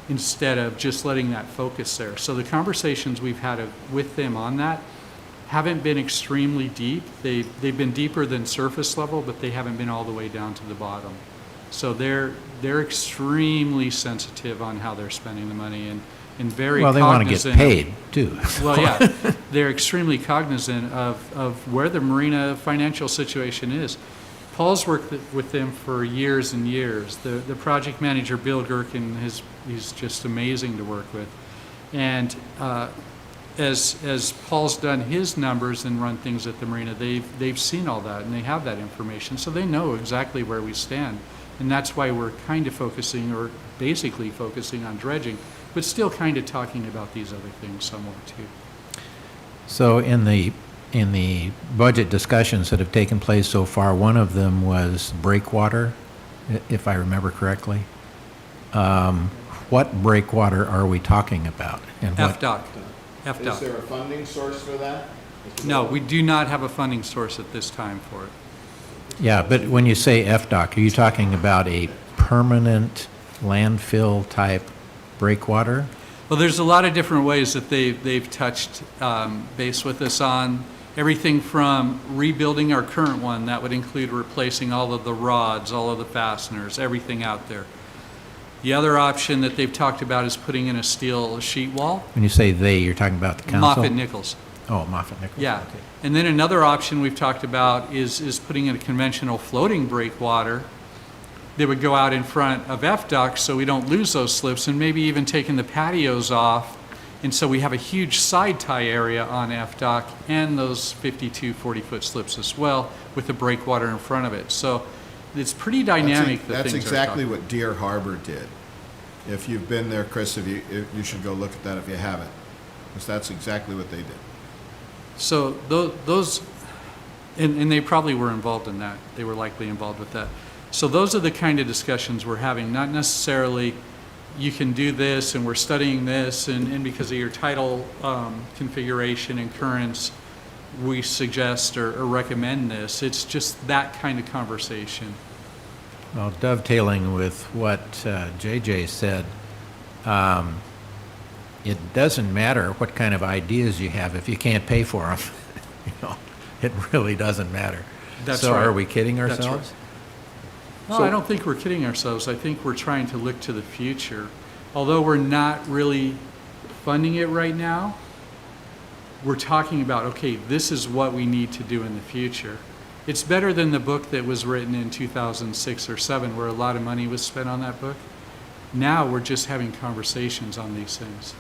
instead of just letting that focus there. So the conversations we've had with them on that haven't been extremely deep. They've been deeper than surface level, but they haven't been all the way down to the bottom. So they're extremely sensitive on how they're spending the money and very Well, they want to get cognizant of- paid, too. Well, yeah, they're extremely cognizant of where the marina financial situation is. Paul's worked with them for years and years. The project manager, Bill Gherkin, he's just amazing to work with. And as Paul's done his numbers and run things at the marina, they've seen all that and they have that information, so they know exactly where we stand. And that's why we're kind of focusing, or basically focusing on dredging, but still kind of talking about these other things somewhat too. So in the budget discussions that have taken place so far, one of them was breakwater, if I remember correctly. What breakwater are we talking about? And what? FDOC. Is FDOC. there a funding source for that? No, we do not have a funding source at this time for it. Yeah, but when you say FDOC, are you talking about a permanent landfill type breakwater? Well, there's a lot of different ways that they've touched base with us on. Everything from rebuilding our current one, that would include replacing all of the rods, all of the fasteners, everything out there. The other option that they've talked about is putting in a steel sheet wall. When you say they, you're talking about the council? Moffett Nichols. Oh, Moffett Nichols. Yeah. Okay. And then another option we've talked about is putting in a conventional floating breakwater that would go out in front of FDOC so we don't lose those slips, and maybe even taking the patios off. And so we have a huge side tie area on FDOC and those 52 40-foot slips as well with the breakwater in front of it. So it's pretty dynamic. That's exactly what Deer Harbor did. If you've been there, Chris, if you should go look at that if you haven't, because that's exactly what they did. So those, and they probably were involved in that. They were likely involved with that. So those are the kind of discussions we're having, not necessarily you can do this and we're studying this and because of your title configuration and currents, we suggest or recommend this. It's just that kind of conversation. Well, dovetailing with what JJ said, it doesn't matter what kind of ideas you have if you can't pay for them. It really doesn't matter. That's so right. Are we kidding That's ourselves? right. No, I don't think we're kidding ourselves. I think we're trying to look to the future. Although we're not really funding it right now, we're talking about, okay, this is what we need to do in the future. It's better than the book that was written in 2006 or 7 where a lot of money was spent on that book. Now we're just having conversations on these things.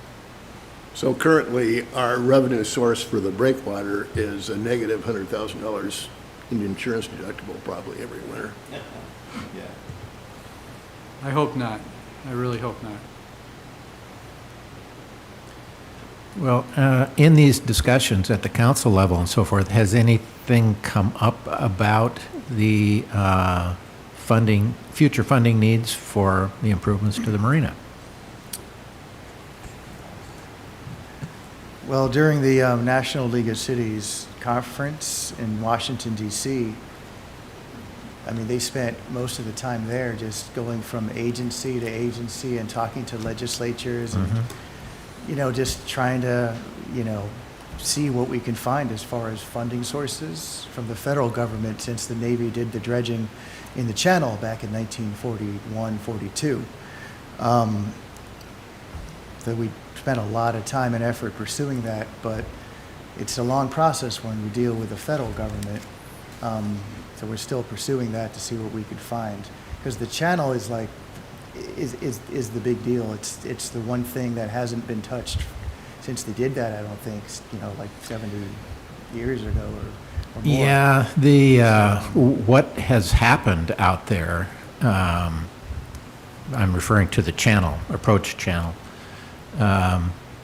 So currently, our revenue source for the breakwater is a negative $100,000 in insurance deductible probably every winter. I hope not. I really hope not. Well, in these discussions at the council level and so forth, has anything come up about the future funding needs for the improvements to the marina? Well, during the National League of Cities conference in Washington, D.C., I mean, they spent most of the time there just going from agency to agency and talking to legislatures and, just trying to, see what we can find as far as funding sources from the federal government since the Navy did the dredging in the channel back in 1941, 42. So we spent a lot of time and effort pursuing that, but it's a long process when we deal with the federal government. So we're still pursuing that to see what we could find, because the channel is like is the big deal. It's the one thing that hasn't been touched since they did that. I don't think like 70 years ago or more. Yeah, what has happened out there, I'm referring to the channel, approach channel,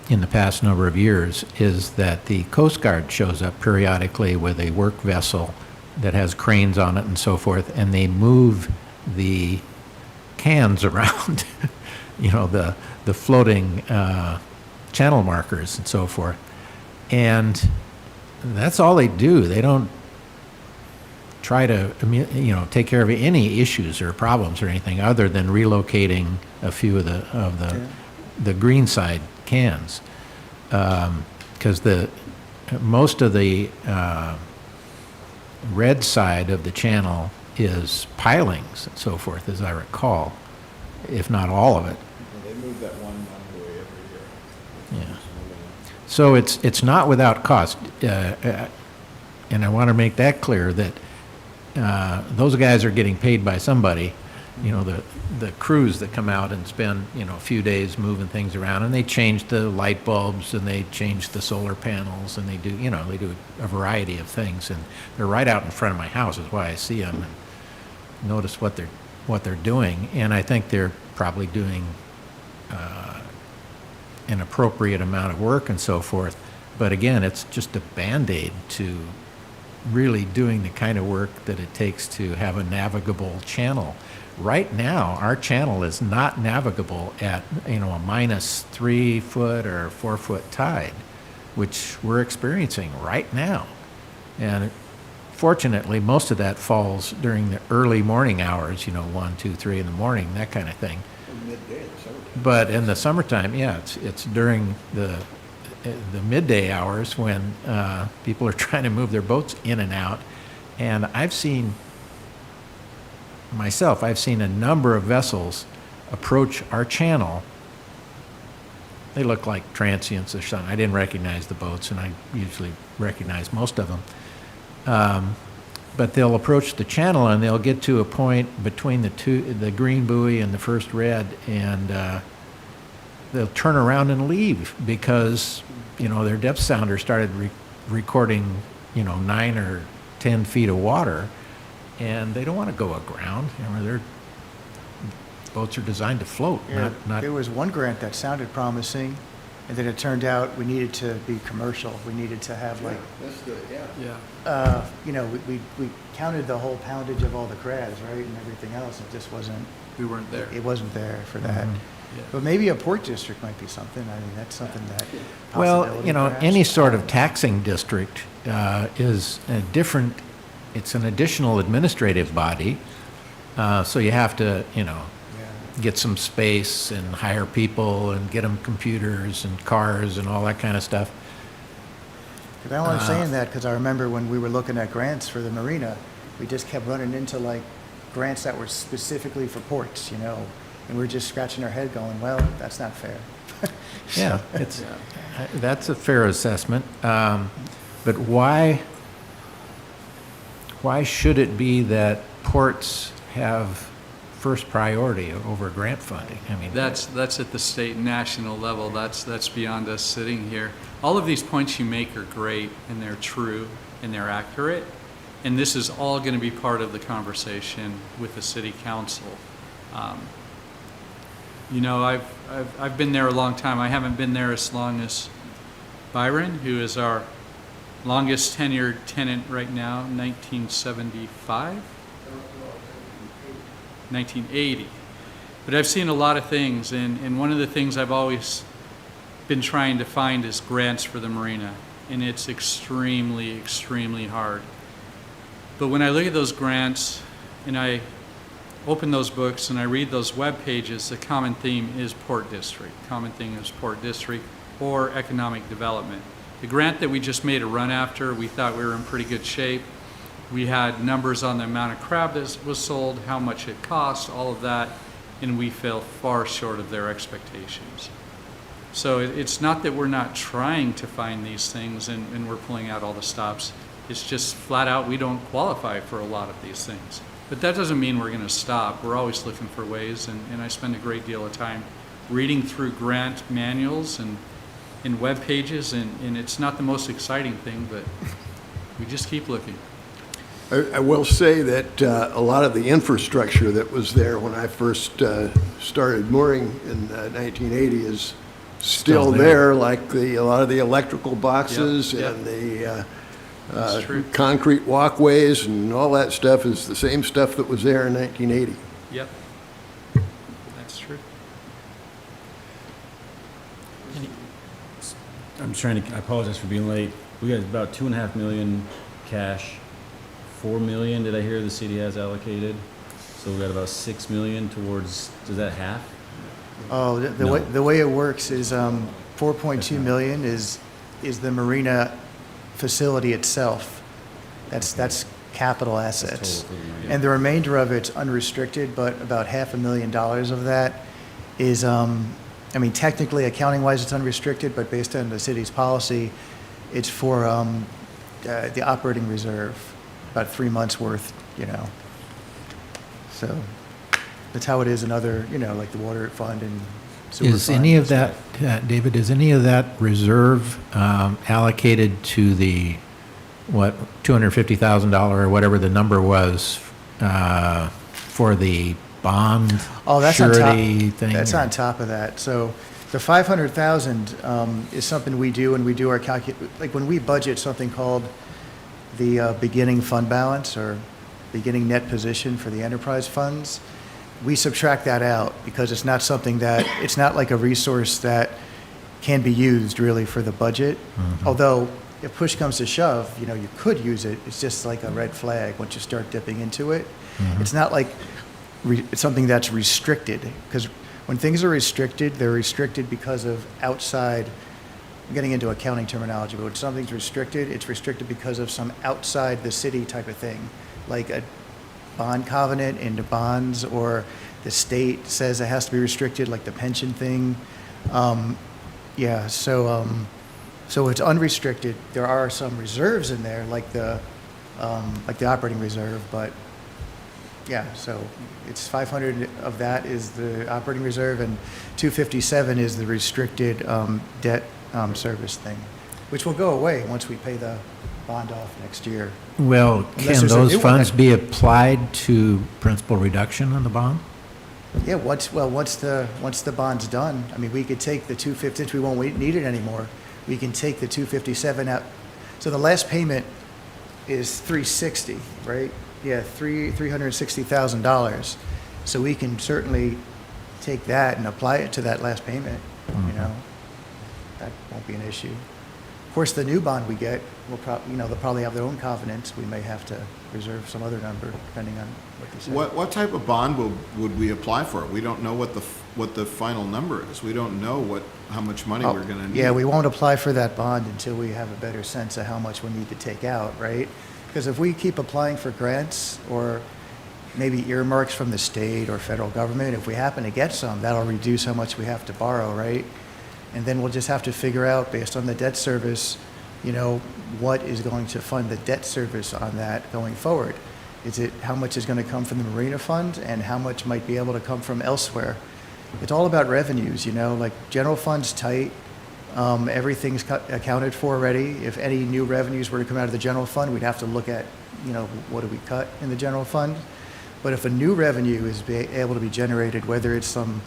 in the past number of years, is that the Coast Guard shows up periodically with a work vessel that has cranes on it and so forth, and they move the cans around, the floating channel markers and so forth. And that's all they do. They don't try to, take care of any issues or problems or anything other than relocating a few of the green side cans, because most of the red side of the channel is pilings and so forth, as I recall, if not all of it. They move that one runway every year. Yeah. So it's not without cost, and I want to make that clear that those guys are getting paid by somebody, you know, the crews that come out and spend, you know, a few days moving things around, and they change the light bulbs, and they change the solar panels, and they do, you know, they do a variety of things, and they're right out in front of my house, is why I see them and notice what they're doing, and I think they're probably doing an appropriate amount of work and so forth, but again, it's just a Band-Aid to really doing the kind of work that it takes to have a navigable channel. Right now, our channel is not navigable at, you know, a -3 foot or 4 foot tide, which we're experiencing right now. And fortunately, most of that falls during the early morning hours, you know, 1, 2, 3 in the morning, that kind of thing. Midday in the summertime. But in the summertime, yeah, it's during the midday hours when people are trying to move their boats in and out. And I've seen a number of vessels approach our channel. They look like transients or something. I didn't recognize the boats, and I usually recognize most of them. But they'll approach the channel, and they'll get to a point between the green buoy and the first red, and they'll turn around and leave because, you know, their depth sounder started recording, you know, 9 or 10 feet of water, and they don't want to go aground. You know, their boats are designed to float, Yeah, not. there was one grant that sounded promising, and then it turned out we needed to be commercial. We needed to have like, That's the, yeah. Yeah. you know, we counted the whole poundage of all the crabs, right, and everything else. It just wasn't, We weren't there. it wasn't there for that. Yeah. But maybe a port district might be something. I mean, that's something that, Well, possibility you know, perhaps. any sort of taxing district is a different, it's an additional administrative body. So you have to, you know, Yeah. get some space and hire people and get them computers and cars and all that kind of stuff. But I'm saying that because I remember when we were looking at grants for the marina, we just kept running into like grants that were specifically for ports, you know, and we were just scratching our head going, well, that's not fair. Yeah, it's, that's a fair assessment. But why should it be that ports have first priority over grant funding? I mean, That's at the state and national level. That's beyond us sitting here. All of these points you make are great, and they're true, and they're accurate. And this is all going to be part of the conversation with the city council. You know, I've been there a long time. I haven't been there as long as Byron, who is our longest tenured tenant right now, 1975? 1980. But I've seen a lot of things, and one of the things I've always been trying to find is grants for the marina, and it's extremely, extremely hard. But when I look at those grants, and I open those books and I read those web pages, the common theme is Port District. Common theme is Port District or economic development. The grant that we just made a run after, we thought we were in pretty good shape. We had numbers on the amount of crab that was sold, how much it cost, all of that, and we fell far short of their expectations. So it's not that we're not trying to find these things and we're pulling out all the stops. It's just flat out we don't qualify for a lot of these things. But that doesn't mean we're going to stop. We're always looking for ways, and I spend a great deal of time reading through grant manuals and web pages, and it's not the most exciting thing, but we just keep looking. I will say that a lot of the infrastructure that was there when I first started mooring in 1980 is still there, like a lot of the electrical boxes Yep, yep. and the That's true. concrete walkways and all that stuff is the same stuff that was there in 1980. Yep, that's true. I'm trying to, I apologize for being late. We got about 2.5 million cash. 4 million, did I hear the city has allocated? So we got about 6 million towards, is that half? Oh, No. the way it works is 4.2 million is the marina facility itself. That's capital assets. total for the marina. And the remainder of it's unrestricted, but about $500,000 of that is, I mean, technically, accounting-wise, it's unrestricted, but based on the city's policy, it's for the operating reserve, about 3 months' worth, you know. So, That's how it is in other, like the water fund and sewer Is fund any and of that, stuff. David, is any of that reserve allocated to the, what, $250,000 or whatever the number was for the bond Oh, that's on top. surety thing? That's or- on top of that. So the 500,000 is something we do when we do our like when we budget something called the beginning fund balance or beginning net position for the enterprise funds. We subtract that out because it's not something that, it's not like a resource that can be used really for the budget. Although if push comes to shove, you could use it. It's just like a red flag once you start dipping into it. It's not like it's something that's restricted, because when things are restricted, they're restricted because of outside, I'm getting into accounting terminology, but when something's restricted, it's restricted because of some outside the city type of thing, like a bond covenant into bonds, or the state says it has to be restricted, like the pension thing. So it's unrestricted. There are some reserves in there, like the operating reserve, but yeah, so it's 500 of that is the operating reserve, and 257 is the restricted debt service thing, which will go away once we pay the bond off next year. Well, Unless can there's a those new one funds that- be applied to principal reduction on the bond? Yeah, once the bond's done, I mean, we could take the 250, since we won't need it anymore, we can take the 257 out. So the last payment is 360, right? Yeah, $360,000. So we can certainly take that and apply it to that last payment, That won't be an issue. Of course, the new bond we get will they'll probably have their own covenants. We may have to reserve some other number depending on what they say. What type of bond would we apply for? We don't know what the final number is. We don't know how much money we're gonna need. Yeah, we won't apply for that bond until we have a better sense of how much we need to take out, right? Because if we keep applying for grants or maybe earmarks from the state or federal government, if we happen to get some, that'll reduce how much we have to borrow, right? And then we'll just have to figure out, based on the debt service, what is going to fund the debt service on that going forward. How much is going to come from the Marina Fund and how much might be able to come from elsewhere? It's all about revenues, like general fund's tight. Everything's accounted for already. If any new revenues were to come out of the general fund, we'd have to look at, what do we cut in the general fund? But if a new revenue is able to be generated, whether it's some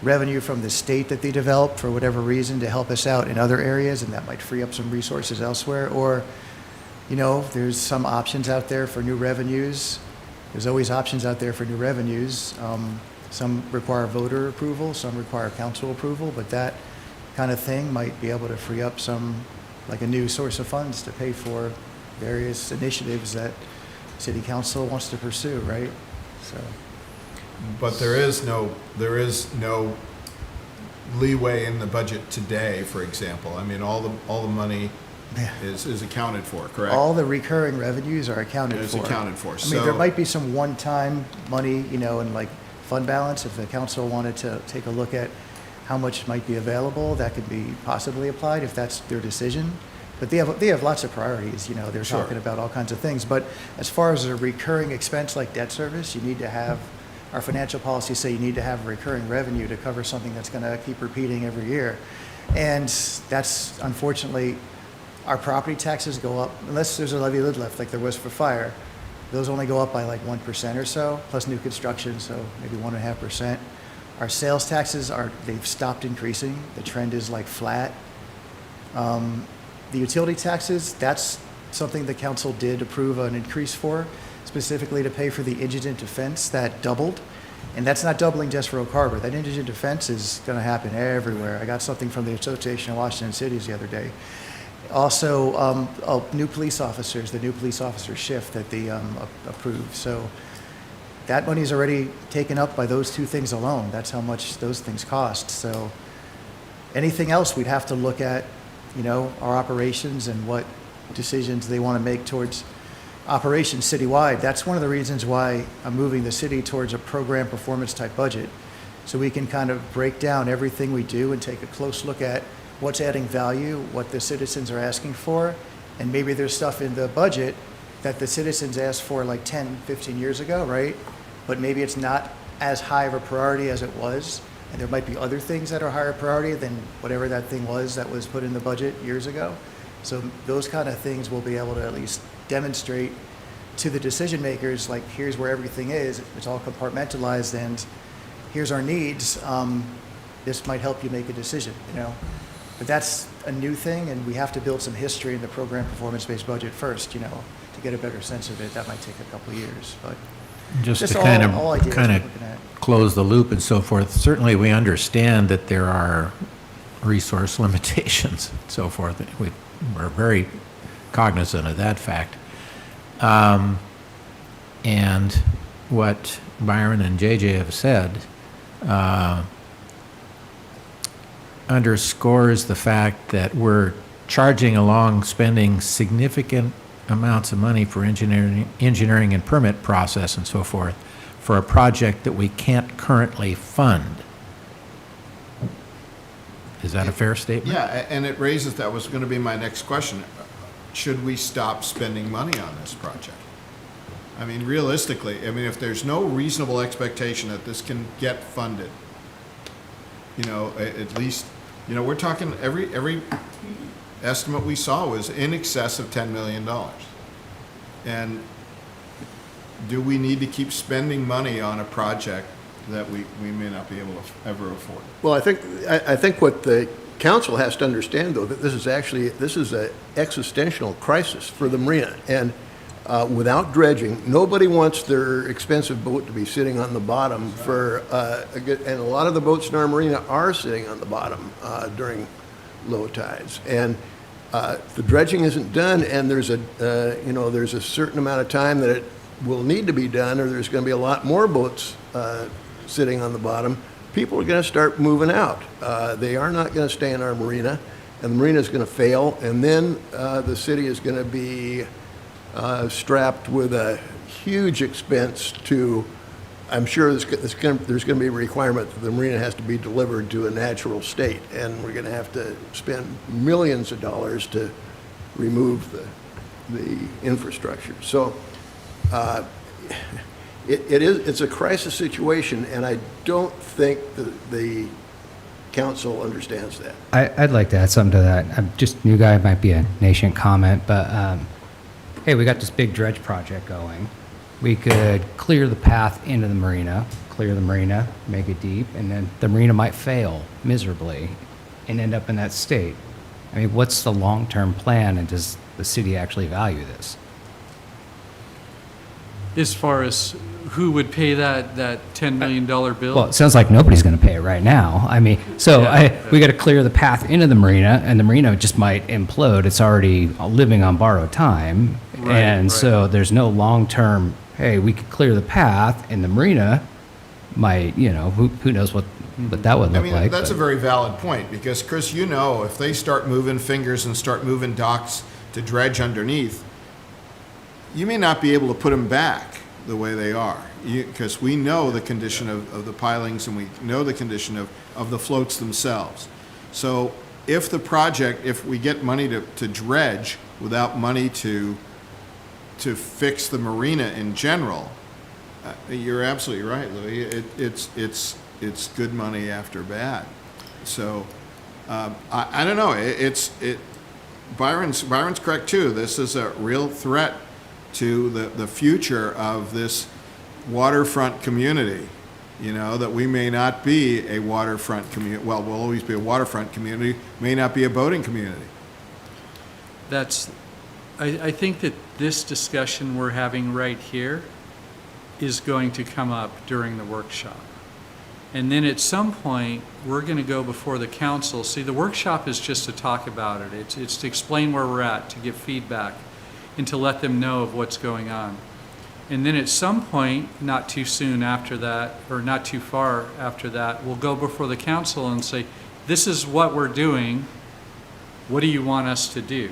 revenue from the state that they develop for whatever reason to help us out in other areas, and that might free up some resources elsewhere, or, there's some options out there for new revenues. There's always options out there for new revenues. Some require voter approval, some require council approval, but that kind of thing might be able to free up like a new source of funds to pay for various initiatives that city council wants to pursue, right? So, But there is no leeway in the budget today, for example. I mean, all the money yeah. is accounted for, correct? All the recurring revenues are accounted It's for. accounted for. I mean, there might be some one-time money, in like fund balance, if the council wanted to take a look at how much might be available, that could be possibly applied if that's their decision. But they have lots of priorities, they're Sure. talking about all kinds of things. But as far as a recurring expense like debt service, you need to have, our financial policies say you need to have recurring revenue to cover something that's going to keep repeating every year. And that's, unfortunately, our property taxes go up, unless there's a levy lid lift like there was for fire. Those only go up by like 1% or so, plus new construction, so maybe 1.5%. Our sales taxes they've stopped increasing. The trend is like flat. The utility taxes, that's something the council did approve an increase for, specifically to pay for the indigent defense that doubled. And that's not doubling just for Oak Harbor. That indigent defense is going to happen everywhere. I got something from the Association of Washington Cities the other day. Also, new police officers, the new police officer shift that they approved. So that money's already taken up by those two things alone. That's how much those things cost. So anything else, we'd have to look at, our operations and what decisions they want to make towards operations citywide. That's one of the reasons why I'm moving the city towards a program performance type budget. So we can kind of break down everything we do and take a close look at what's adding value, what the citizens are asking for, and maybe there's stuff in the budget that the citizens asked for like 10, 15 years ago, right? But maybe it's not as high of a priority as it was, and there might be other things that are higher priority than whatever that thing was that was put in the budget years ago. So those kind of things we'll be able to at least demonstrate to the decision makers, like, here's where everything is, it's all compartmentalized, and here's our needs. This might help you make a decision, you know? But that's a new thing, and we have to build some history in the program performance-based budget first, you know, to get a better sense of it. That might take a couple of years, but Just just to all kind ideas of, we're looking at. close the loop and so forth, certainly we understand that there are resource limitations and so forth. We're very cognizant of that fact. And what Byron and JJ have said underscores the fact that we're charging along, spending significant amounts of money for engineering and permit process and so forth for a project that we can't currently fund. Is that a fair statement? Yeah, and it raises, that was going to be my next question. Should we stop spending money on this project? I mean, realistically, I mean, if there's no reasonable expectation that this can get funded, you know, at least, you know, we're talking, every estimate we saw was in excess of $10 million. And do we need to keep spending money on a project that we may not be able to ever afford? Well, I think what the council has to understand, though, that this is an existential crisis for the marina. And without dredging, nobody wants their expensive boat to be sitting on the bottom for and a lot of the boats in our marina are sitting on the bottom during low tides. And if the dredging isn't done, and there's a certain amount of time that it will need to be done, or there's going to be a lot more boats sitting on the bottom, people are going to start moving out. They are not going to stay in our marina, and the marina is going to fail, and then the city is going to be strapped with a huge expense to, I'm sure there's going to be a requirement that the marina has to be delivered to a natural state, and we're going to have to spend millions of dollars to remove the infrastructure. So it's a crisis situation, and I don't think that the council understands that. I'd like to add something to that. I'm just new guy, might be a nascent comment, but hey, we got this big dredge project going. We could clear the path into the marina, make it deep, and then the marina might fail miserably and end up in that state. I mean, what's the long-term plan, and does the city actually value this? As far as who would pay that $10 million bill? Well, it sounds like nobody's going to pay it right now. I mean, so we got to clear the path into the marina, and the marina just might implode. It's already living on borrowed time. Right. So there's no long-term, hey, we could clear the path, and the marina might, you know, who knows what that would look I mean, like. that's but- a very valid point, because Chris, you know, if they start moving fingers and start moving docks to dredge underneath, you may not be able to put them back the way they are, because we know the condition of the pilings, and we know the condition of the floats themselves. So if we get money to dredge without money to fix the marina in general, you're absolutely right, Louis. It's good money after bad. So I don't know. Byron's correct too. This is a real threat to the future of this waterfront community. You know, that we may not be a waterfront community. Well, we'll always be a waterfront community. May not be a boating community. I think that this discussion we're having right here is going to come up during the workshop. And then at some point, we're going to go before the council. See, the workshop is just to talk about it. It's to explain where we're at, to give feedback, and to let them know of what's going on. And then at some point, not too soon after that, or not too far after that, we'll go before the council and say, this is what we're doing. What do you want us to do?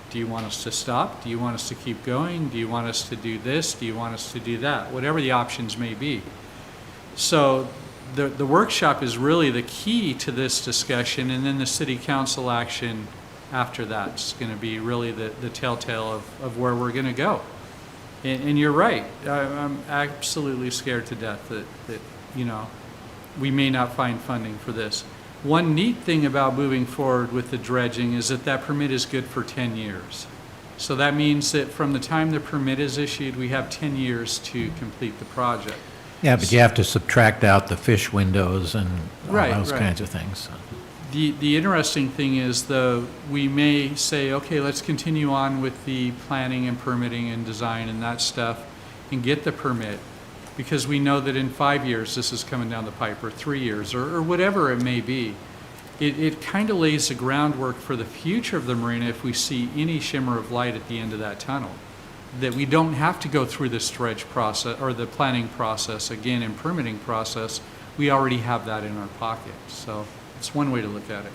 Do you want us to stop? Do you want us to keep going? Do you want us to do this? Do you want us to do that? Whatever the options may be. So the workshop is really the key to this discussion, and then the city council action after that's going to be really the telltale of where we're going to go. And you're right. I'm absolutely scared to death that you know, we may not find funding for this. One neat thing about moving forward with the dredging is that that permit is good for 10 years. So that means that from the time the permit is issued, we have 10 years to complete the project. Yeah, but you have to subtract out the fish windows and all Right, those right. kinds of things. The interesting thing is, though, we may say, okay, let's continue on with the planning and permitting and design and that stuff and get the permit, because we know that in 5 years this is coming down the pipe, or 3 years, or whatever it may be. It kind of lays the groundwork for the future of the marina if we see any shimmer of light at the end of that tunnel. That we don't have to go through this dredge process or the planning process again and permitting process. We already have that in our pocket. So it's one way to look at it.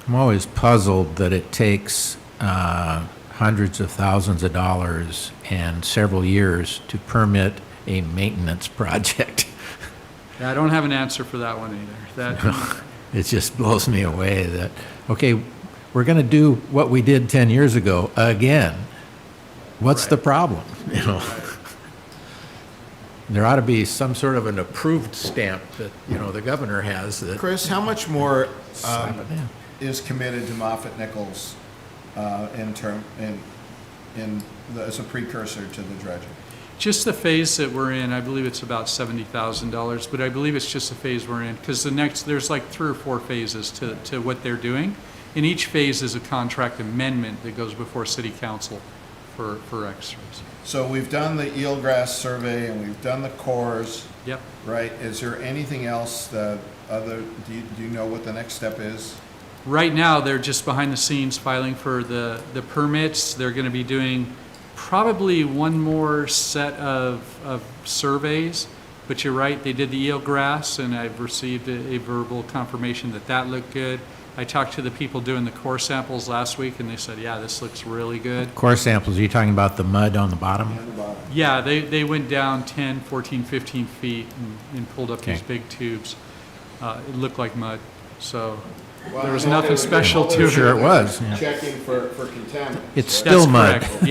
I'm always puzzled that it takes hundreds of thousands of dollars and several years to permit a maintenance project. I don't have an answer for that one either. That, It just blows me away that, okay, we're going to do what we did 10 years ago again. What's the problem? You know, there ought to be some sort of an approved stamp that, you know, the governor has that. Chris, how much more Slap it in. is committed to Moffett Nichols as a precursor to the dredging? just the phase that we're in, I believe it's about $70,000, but I believe it's just the phase we're in, because there's like 3 or 4 phases to what they're doing. And each phase is a contract amendment that goes before city council for extras. So we've done the eelgrass survey and we've done the cores, Yep. right? Is there anything else do you know what the next step is? Right now, they're just behind the scenes filing for the permits. They're going to be doing probably one more set of surveys. But you're right, they did the eelgrass, and I've received a verbal confirmation that that looked good. I talked to the people doing the core samples last week, and they said, yeah, this looks really good. Core samples, are you talking about the mud on the bottom? Yeah, they went down 10, 14, 15 feet and pulled up these Okay. big tubes. It looked like mud, so there was nothing special to it. Sure it was, yeah. Checking for contaminants. It's right? still That's mud. correct.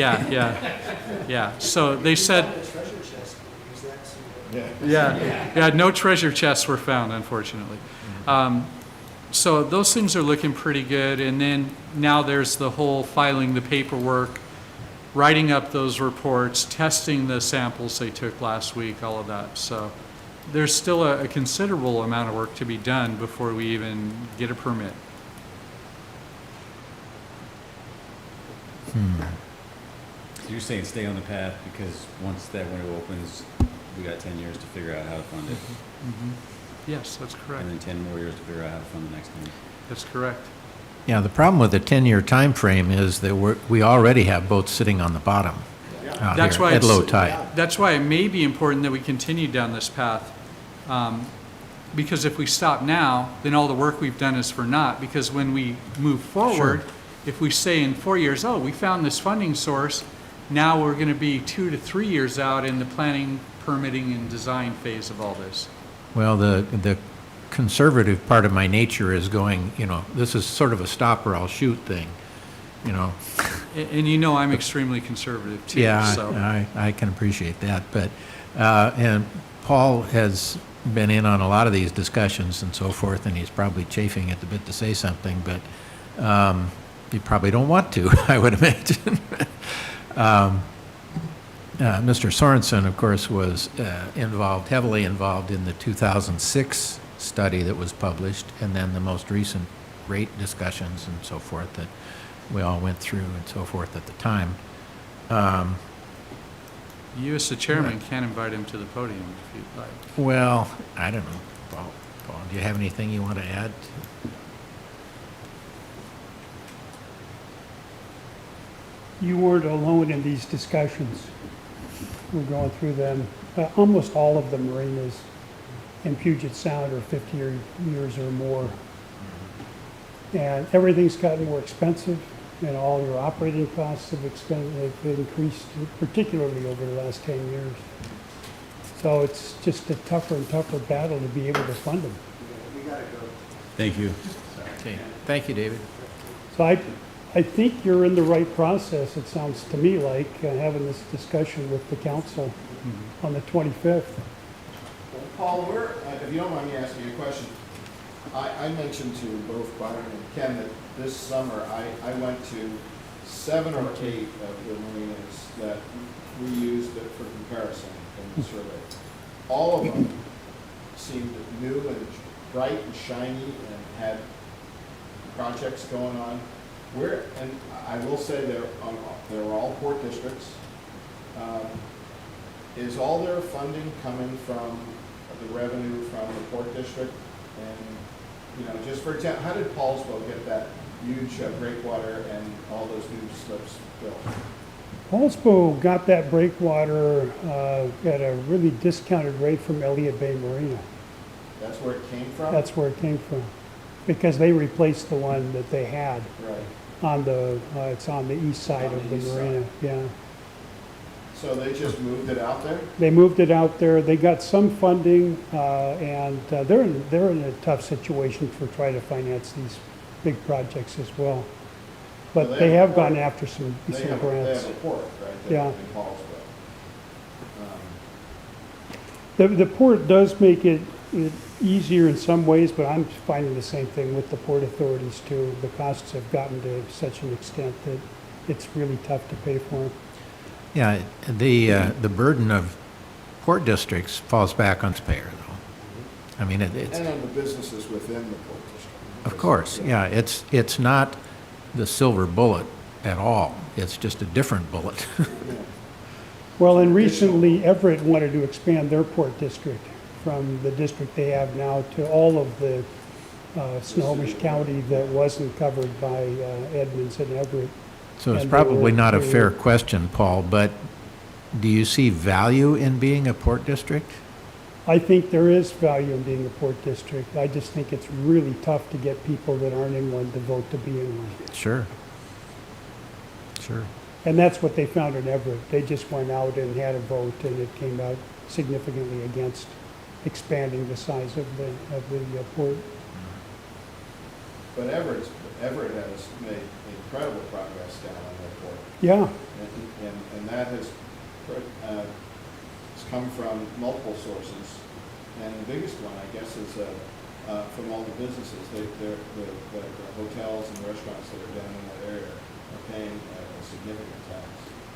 Yeah. So they said, yeah, no treasure chests were found, unfortunately. So those things are looking pretty good. And then now there's the whole filing the paperwork, writing up those reports, testing the samples they took last week, all of that. So there's still a considerable amount of work to be done before we even get a permit. So you're saying stay on the path because once that window opens, we got 10 years to figure out how to fund it, Yes, that's correct. and then 10 more years to figure out how to fund the next one. That's correct. Yeah, the problem with the 10-year time frame is that we already have boats sitting on the bottom out That's here why at it's- low tide. That's why it may be important that we continue down this path. Because if we stop now, then all the work we've done is for naught. Because when we move forward, if we say in 4 years, oh, we found this funding source, now we're going to be 2 to 3 years out in the planning, permitting, and design phase of all this. Well, the conservative part of my nature is going, you know, this is sort of a stop or I'll shoot thing, you know. And you know I'm extremely conservative too. Yeah, So. I can appreciate that, but, and Paul has been in on a lot of these discussions and so forth, and he's probably chafing at the bit to say something, but you probably don't want to, I would imagine. Mr. Sorensen, of course, was heavily involved in the 2006 study that was published, and then the most recent rate discussions and so forth that we all went through and so forth at the time. You as the chairman can invite him to the podium if you'd like. Well, I don't know, Paul, do you have anything you want to add? You weren't alone in these discussions. We're going through them. Almost all of the marinas in Puget Sound are 50 years or more. And everything's gotten more expensive, and all your operating costs have increased, particularly over the last 10 years. So it's just a tougher and tougher battle to be able to fund them. Thank you. Okay, thank you, David. So I think you're in the right process, it sounds to me like, having this discussion with the council on the 25th. Paul, if you don't mind me asking you a question, I mentioned to both Byron and Ken that this summer I went to 7 or 8 of the marinas that we used it for comparison in the survey. All of them seemed new and bright and shiny and had projects going on. And I will say they're all port districts. Is all their funding coming from the revenue from the port district? And, just for example, how did Paulsville get that huge breakwater and all those new slips built? Paulsbo got that breakwater at a really discounted rate from Elliott Bay Marina. That's where it came from? That's where it came from, because they replaced the one that they had Right. on it's on the east side On of the the east marina, yeah. So they just moved it out there? They moved it out there, they got some funding, and they're in a tough situation for trying to finance these big projects as well. So But they have gone port- after some They have grants. a port, right, there Yeah. in Paulsville. The port does make it easier in some ways, but I'm finding the same thing with the port authorities too. The costs have gotten to such an extent that it's really tough to pay for them. Yeah, the burden of port districts falls back on Speyer, though. I mean, it's, And on the businesses within the port district. of course, yeah, it's not the silver bullet at all. It's just a different bullet. Yeah. Well, and recently Everett wanted to expand their port district from the district they have now to all of the Snohomish County that wasn't covered by Edmonds and Everett. So it's And probably not a they fair were- question, Paul, but do you see value in being a port district? I think there is value in being a port district. I just think it's really tough to get people that aren't in one to vote to be in one. Sure. Sure. And that's what they found in Everett. They just went out and had a vote, and it came out significantly against expanding the size of the port. But Everett has made incredible progress down on their port. Yeah, And that has come from multiple sources. And the biggest one, I guess, is from all the businesses. The hotels and restaurants that are down in that area are paying a significant tax.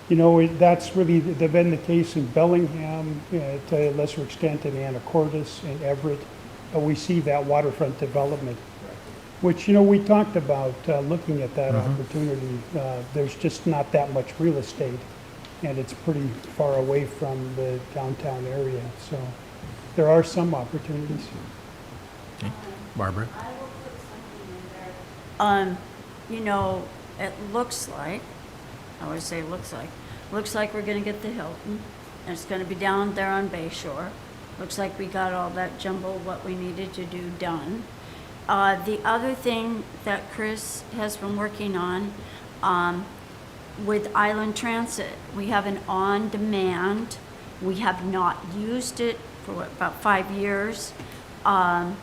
you know, that's really been the case in Bellingham, to a lesser extent in Anacortes and Everett. We see that waterfront development, which, we talked about looking at that opportunity. There's just not that much real estate, and it's pretty far away from the downtown area. So there are some opportunities. Okay. Barbara? I will put something in there. It looks like, I always say looks like we're gonna get the Hilton, and it's gonna be down there on Bay Shore. Looks like we got all that jumble, what we needed to do done. The other thing that Chris has been working on, with Island Transit, we have an on-demand. We have not used it for about 5 years. I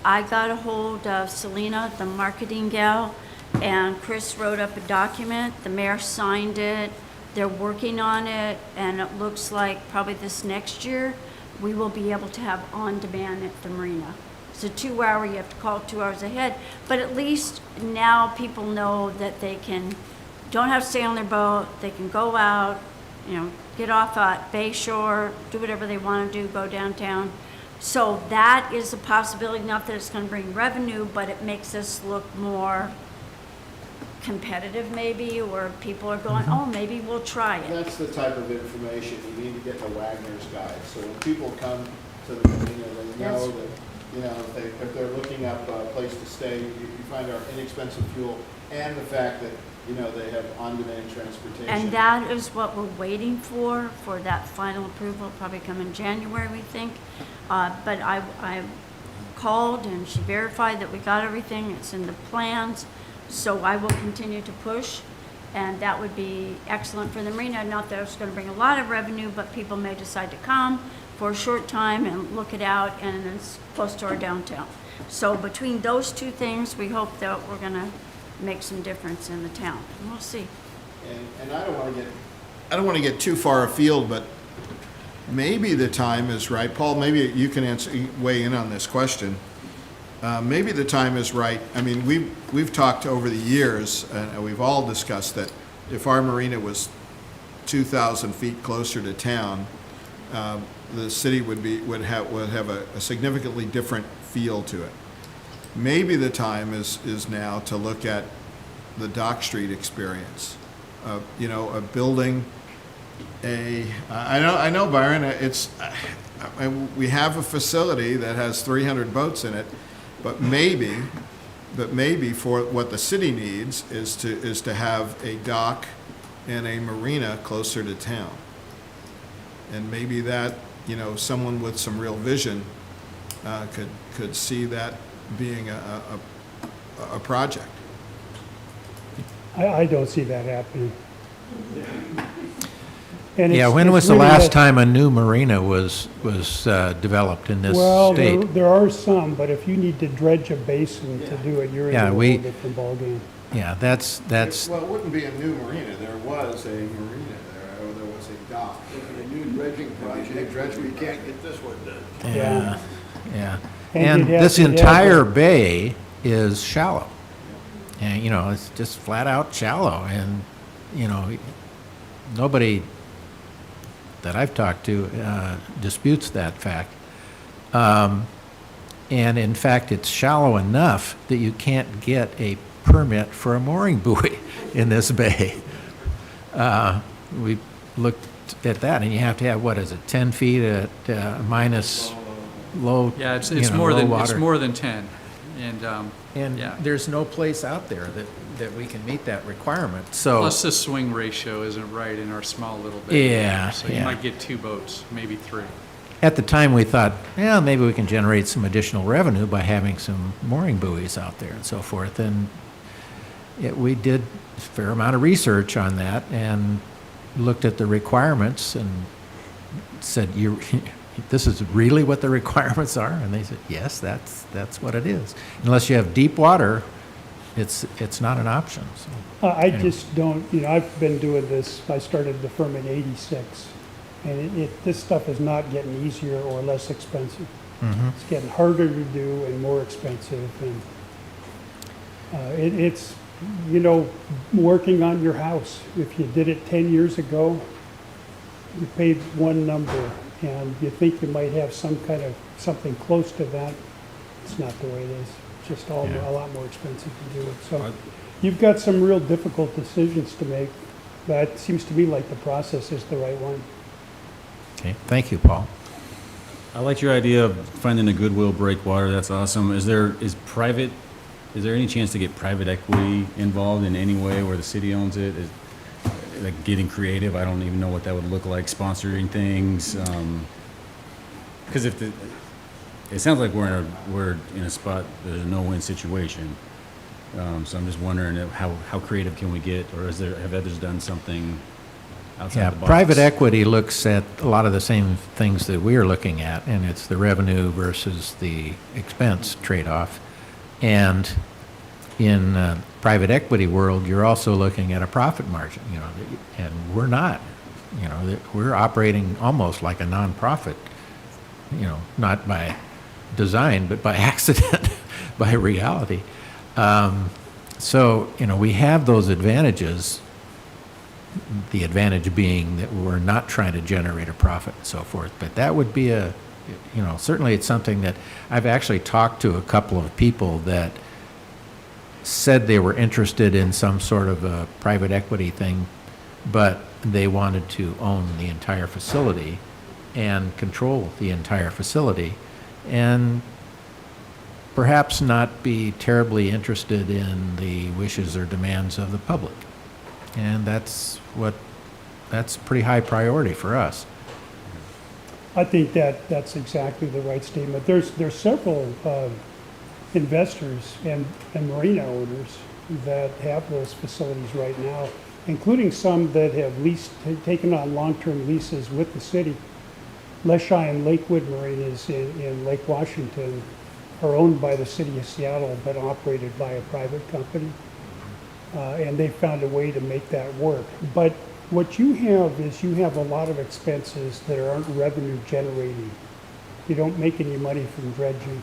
got a hold of Selena, the marketing gal, and Chris wrote up a document. The mayor signed it. They're working on it, and it looks like probably this next year, we will be able to have on-demand at the marina. It's a 2-hour, you have to call 2 hours ahead, but at least now people know that they don't have to stay on their boat, they can go out, get off at Bay Shore, do whatever they want to do, go downtown. So that is a possibility, not that it's going to bring revenue, but it makes us look more competitive maybe, or people are going, oh, maybe we'll try it. That's the type of information you need to get in the Wagner's Guide. So when people come to the marina, they know that, if they're looking up a place to stay, you find our inexpensive fuel and the fact that, they have on-demand transportation. And that is what we're waiting for that final approval, probably come in January, we think. But I called and she verified that we got everything, it's in the plans. So I will continue to push, and that would be excellent for the marina. Not that it's going to bring a lot of revenue, but people may decide to come for a short time and look it out, and it's close to our downtown. So between those two things, we hope that we're going to make some difference in the town. And we'll see. And I don't want to get too far afield, but maybe the time is right. Paul, maybe you can weigh in on this question. Maybe the time is right. I mean, we've talked over the years, and we've all discussed that if our marina was 2,000 feet closer to town, the city would have a significantly different feel to it. Maybe the time is now to look at the Dock Street experience. Of building I know, Byron, we have a facility that has 300 boats in it, but maybe for what the city needs is to have a dock and a marina closer to town. And maybe that, someone with some real vision could see that being a project. I don't see that happening. And Yeah, it's- when it's was the really last that- time a new marina was developed in this Well, state? there are some, but if you need to dredge a basin to do it, you're in Yeah, a whole we- different ballgame. Yeah, that's, Well, it wouldn't be a new marina. There was a marina there, or there was a dock. A new dredging project, we can't get this one done. yeah, yeah. And And you'd have this to have entire a- bay is shallow. And, it's just flat out shallow. And, nobody that I've talked to disputes that fact. And in fact, it's shallow enough that you can't get a permit for a mooring buoy in this bay. We looked at that, and you have to have, what is it, 10 feet at minus low, Yeah, it's you know, more low than, water. it's more than 10. And, And yeah. there's no place out there that we can meet that requirement, so. Plus the swing ratio isn't right in our small little bay. Yeah, So you yeah. might get 2 boats, maybe 3. At the time, we thought, yeah, maybe we can generate some additional revenue by having some mooring buoys out there and so forth. And we did a fair amount of research on that and looked at the requirements and said, this is really what the requirements are? And they said, yes, that's what it is. Unless you have deep water, it's not an option. So, I just don't, I've been doing this, I started the firm in '86, and this stuff is not getting easier or less expensive. It's getting harder to do and more expensive, and it's, working on your house. If you did it 10 years ago, you paid one number, and you think you might have something close to that. It's not the way it is. It's just a lot more expensive to do it. So you've got some real difficult decisions to make, but it seems to me like the process is the right one. okay, thank you, Paul. I like your idea of finding a goodwill breakwater. That's awesome. Is there any chance to get private equity involved in any way where the city owns it? Like getting creative? I don't even know what that would look like. Sponsoring things, because it sounds like we're in a spot there's a no-win situation. So I'm just wondering how creative can we get, or have others done something outside Yeah, the box? private equity looks at a lot of the same things that we're looking at, and it's the revenue versus the expense trade-off. And in private equity world, you're also looking at a profit margin, and we're not. We're operating almost like a nonprofit, not by design, but by accident, by reality. So, we have those advantages, the advantage being that we're not trying to generate a profit and so forth. But that would be certainly it's something that I've actually talked to a couple of people that said they were interested in some sort of a private equity thing, but they wanted to own the entire facility and control the entire facility, and perhaps not be terribly interested in the wishes or demands of the public. And that's a pretty high priority for us. I think that's exactly the right statement. There's several investors and marina owners that have those facilities right now, including some that have taken on long-term leases with the city. Leschi and Lakewood marinas in Lake Washington are owned by the city of Seattle, but operated by a private company. And they found a way to make that work. But what you have is you have a lot of expenses that aren't revenue generating. You don't make any money from dredging.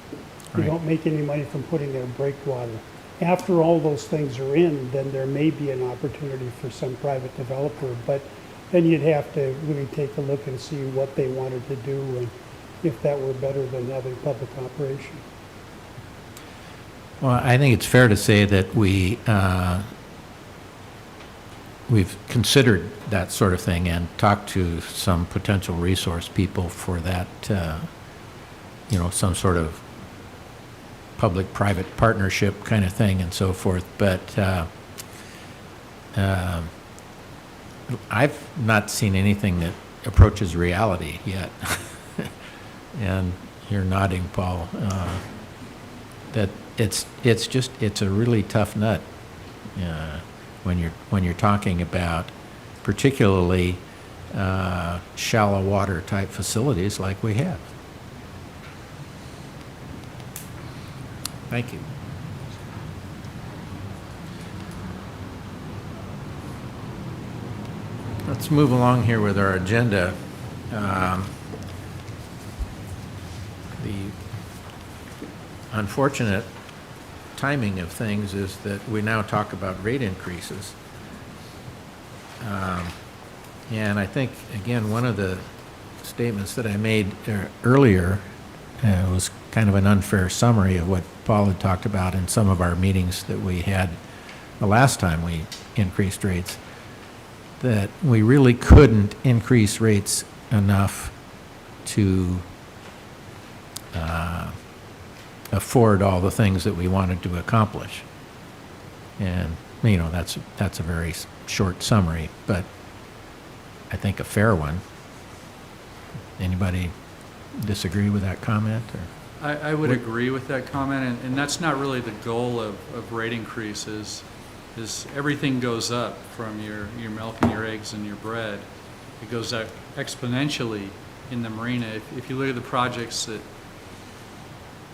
You Right. don't make any money from putting in breakwater. After all those things are in, then there may be an opportunity for some private developer, but then you'd have to really take a look and see what they wanted to do and if that were better than having public operation. Well, I think it's fair to say that we've considered that sort of thing and talked to some potential resource people for that, some sort of public-private partnership kind of thing and so forth. But I've not seen anything that approaches reality yet. And you're nodding, Paul, that it's a really tough nut when you're talking about particularly shallow water type facilities like we have. Thank you. Let's move along here with our agenda. The unfortunate timing of things is that we now talk about rate increases. And I think, again, one of the statements that I made earlier was kind of an unfair summary of what Paul had talked about in some of our meetings that we had the last time we increased rates, that we really couldn't increase rates enough to afford all the things that we wanted to accomplish. And, that's a very short summary, but I think a fair one. Anybody disagree with that comment? Or? I would agree with that comment, and that's not really the goal of rate increases, is everything goes up from your milk and your eggs and your bread. It goes up exponentially in the marina. If you look at the projects that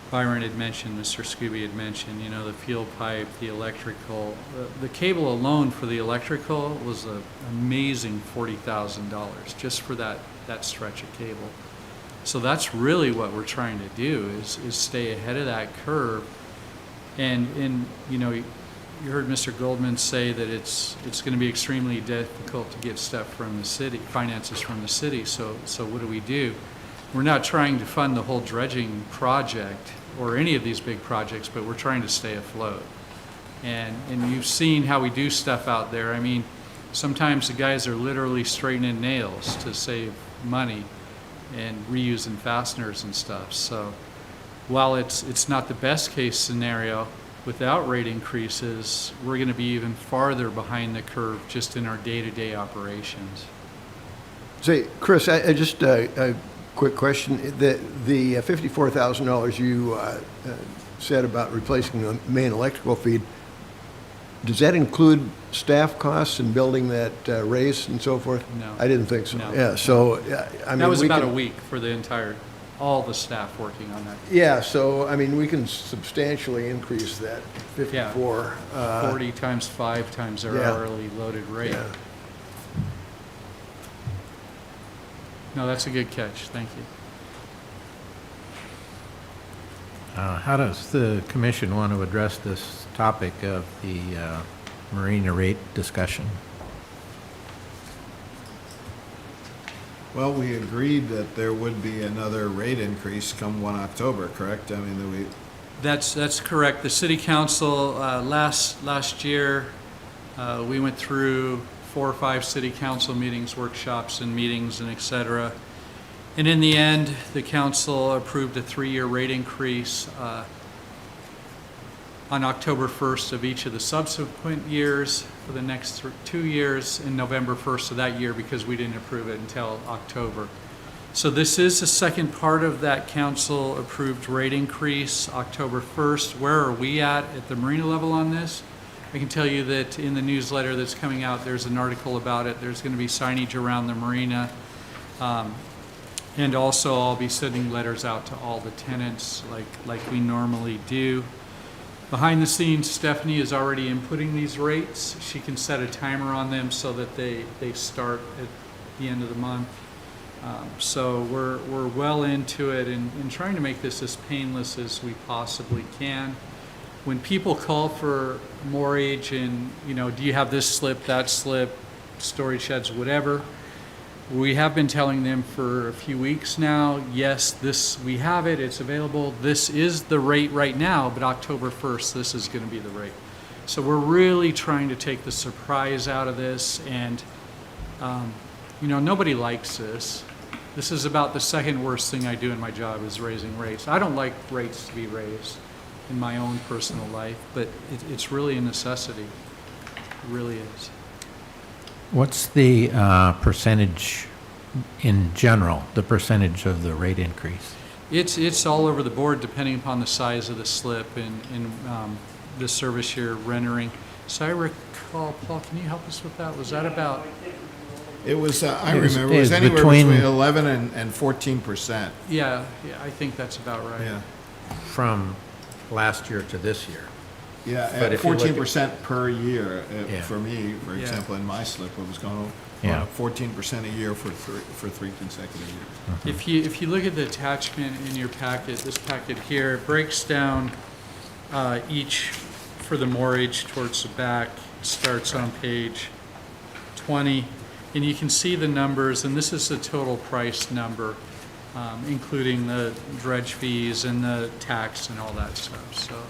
Byron had mentioned, Mr. Scooby had mentioned, the fuel pipe, the electrical, the cable alone for the electrical was an amazing $40,000 just for that stretch of cable. So that's really what we're trying to do is stay ahead of that curve. And you heard Mr. Goldman say that it's going to be extremely difficult to get stuff from the city, finances from the city. So what do? We're not trying to fund the whole dredging project or any of these big projects, but we're trying to stay afloat. And you've seen how we do stuff out there. I mean, sometimes the guys are literally straightening nails to save money and reusing fasteners and stuff. So while it's not the best case scenario, without rate increases, we're going to be even farther behind the curve just in our day-to-day operations. Say, Chris, I just a quick question. The $54,000 you said about replacing the main electrical feed, does that include staff costs and building that race and so forth? No. I didn't think so. No. Yeah, so, I mean. That was we about can- a week for all the staff working on that. Yeah, so, I mean, we can substantially increase that 54. 40 times 5 times our yeah. hourly loaded rate. Yeah. No, that's a good catch. Thank you. How does the commission want to address this topic of the marina rate discussion? Well, we agreed that there would be another rate increase come 1 October, correct? I mean, That's correct. The city council, last year, we went through 4 or 5 city council meetings, workshops and meetings and et cetera. And in the end, the council approved a 3-year rate increase on October 1st of each of the subsequent years for the next 2 years, and November 1st of that year because we didn't approve it until October. So this is the second part of that council approved rate increase, October 1st. Where are we at the marina level on this? I can tell you that in the newsletter that's coming out, there's an article about it. There's going to be signage around the marina. And also I'll be sending letters out to all the tenants like we normally do. Behind the scenes, Stephanie is already inputting these rates. She can set a timer on them so that they start at the end of the month. So we're well into it and trying to make this as painless as we possibly can. When people call for mortgage and, do you have this slip, that slip, storage sheds, whatever, we have been telling them for a few weeks now, yes, we have it, it's available. This is the rate right now, but October 1st, this is going to be the rate. So we're really trying to take the surprise out of this, and, nobody likes this. This is about the second worst thing I do in my job is raising rates. I don't like rates to be raised in my own personal life, but it's really a necessity. It really is. What's the percentage in general, the percentage of the rate increase? It's all over the board depending upon the size of the slip and the service you're rendering. So I recall, Paul, can you help us with that? Was that about? It was, I It was- remember, it it was was anywhere between- between 11 and 14%. Yeah, I think that's about right. Yeah. From last year to this year? Yeah, But at if you look at- 14% per year. Yeah. For me, for Yeah. example, in my slip, it was going Yeah. 14% a year for three consecutive years. If you look at the attachment in your packet, this packet here, it breaks down each for the mortgage towards the back. It starts on page 20, and you can see the numbers, and this is the total price number, including the dredge fees and the tax and all that stuff.